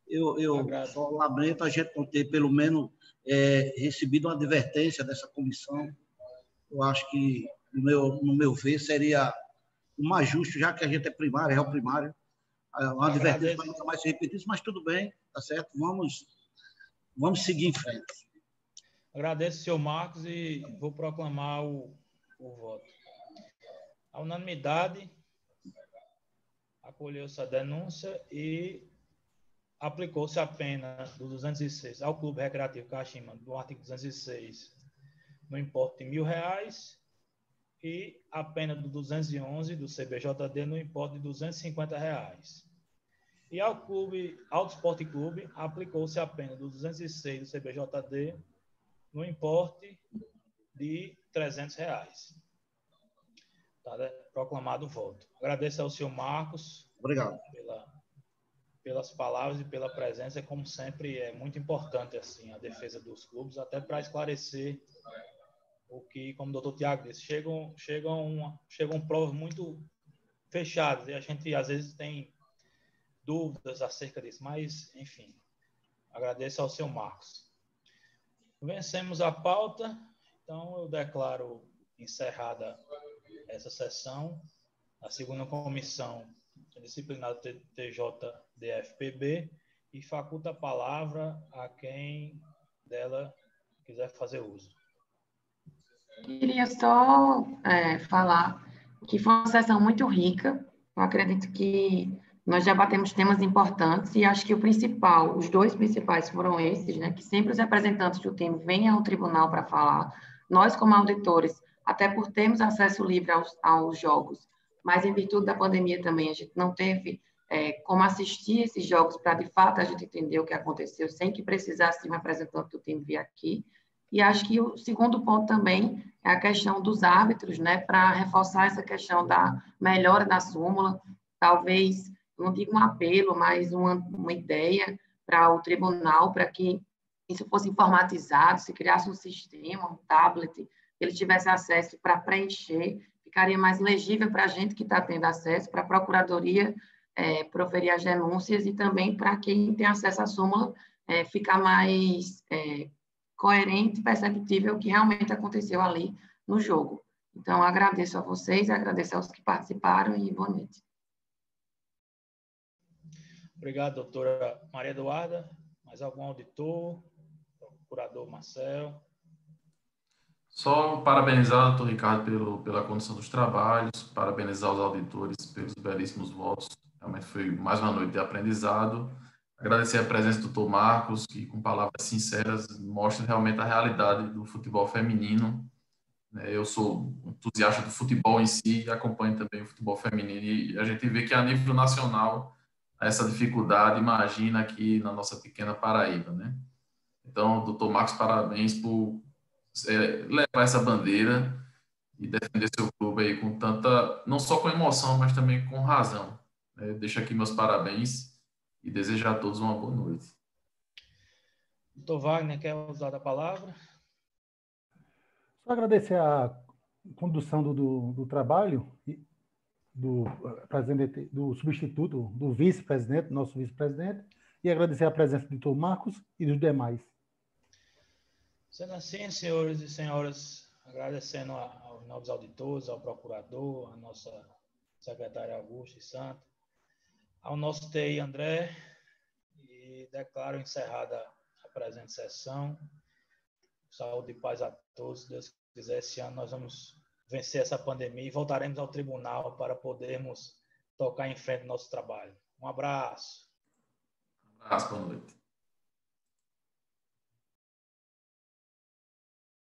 Eu só lamento a gente não ter, pelo menos, recebido uma advertência dessa comissão. Eu acho que, no meu ver, seria o mais justo, já que a gente é primário, réu primário, uma advertência para nunca mais se repetir isso, mas tudo bem, tá certo? Vamos seguir em frente.
Agradeço, senhor Marcos, e vou proclamar o voto. A unanimidade acolheu-se a denúncia e aplicou-se a pena do 206 ao Clube Recreativo Kashima, do artigo 206, no importe de R$1.000, e a pena do 211 do CBJD no importe de R$250. E ao Clube Alto Esporte Clube aplicou-se a pena do 206 do CBJD no importe de R$300. Está proclamado o voto. Agradeço ao senhor Marcos.
Obrigado.
Pelas palavras e pela presença. Como sempre, é muito importante assim, a defesa dos clubes, até para esclarecer o que, como o doutor Tiago disse, chegam provas muito fechadas e a gente, às vezes, tem dúvidas acerca disso, mas, enfim, agradeço ao senhor Marcos. Vencemos a pauta, então eu declaro encerrada essa sessão. A segunda comissão disciplinar do TJDFPB e faculta a palavra a quem dela quiser fazer uso.
Queria só falar que foi uma sessão muito rica. Eu acredito que nós já batemos temas importantes e acho que os dois principais foram esses, né? Que sempre os representantes do time vêm ao tribunal para falar. Nós, como auditores, até por termos acesso livre aos jogos, mas em virtude da pandemia também, a gente não teve como assistir esses jogos para, de fato, a gente entender o que aconteceu, sem que precisasse de um representante do time vir aqui. E acho que o segundo ponto também é a questão dos árbitros, né, para reforçar essa questão da melhora da súmula, talvez, não digo um apelo, mas uma ideia para o tribunal, para que isso fosse informatizado, se criasse um sistema, um tablet, que ele tivesse acesso para preencher, ficaria mais legível para a gente que está tendo acesso, para a Procuradoria proferir as denúncias e também para quem tem acesso à súmula ficar mais coerente e perceptível o que realmente aconteceu ali no jogo. Então, agradeço a vocês, agradeço aos que participaram e boa noite.
Obrigado, doutora Maria Eduarda. Mais algum auditor? Procurador Marcel?
Só parabenizar o doutor Ricardo pela condução dos trabalhos, parabenizar os auditores pelos belíssimos votos. Realmente foi mais uma noite de aprendizado. Agradecer a presença do Dr. Marcos, que com palavras sinceras mostra realmente a realidade do futebol feminino. Eu sou entusiasta do futebol em si e acompanho também o futebol feminino, e a gente vê que a nível nacional essa dificuldade, imagina aqui na nossa pequena Paraíba, né? Então, doutor Marcos, parabéns por levar essa bandeira e defender seu clube aí com tanta, não só com emoção, mas também com razão. Deixo aqui meus parabéns e desejo a todos uma boa noite.
Doutor Wagner, quer usar a palavra?
Só agradecer a condução do trabalho do presidente, do substituto, do vice-presidente, nosso vice-presidente, e agradecer a presença do doutor Marcos e dos demais.
Sendo assim, senhores e senhoras, agradecendo aos novos auditores, ao procurador, à nossa secretária Augusta e Santo, ao nosso TI André, e declaro encerrada a presente sessão. Saúde e paz a todos. Se Deus quiser, esse ano nós vamos vencer essa pandemia e voltaremos ao tribunal para podermos tocar em frente ao nosso trabalho. Um abraço.
Um abraço, boa noite.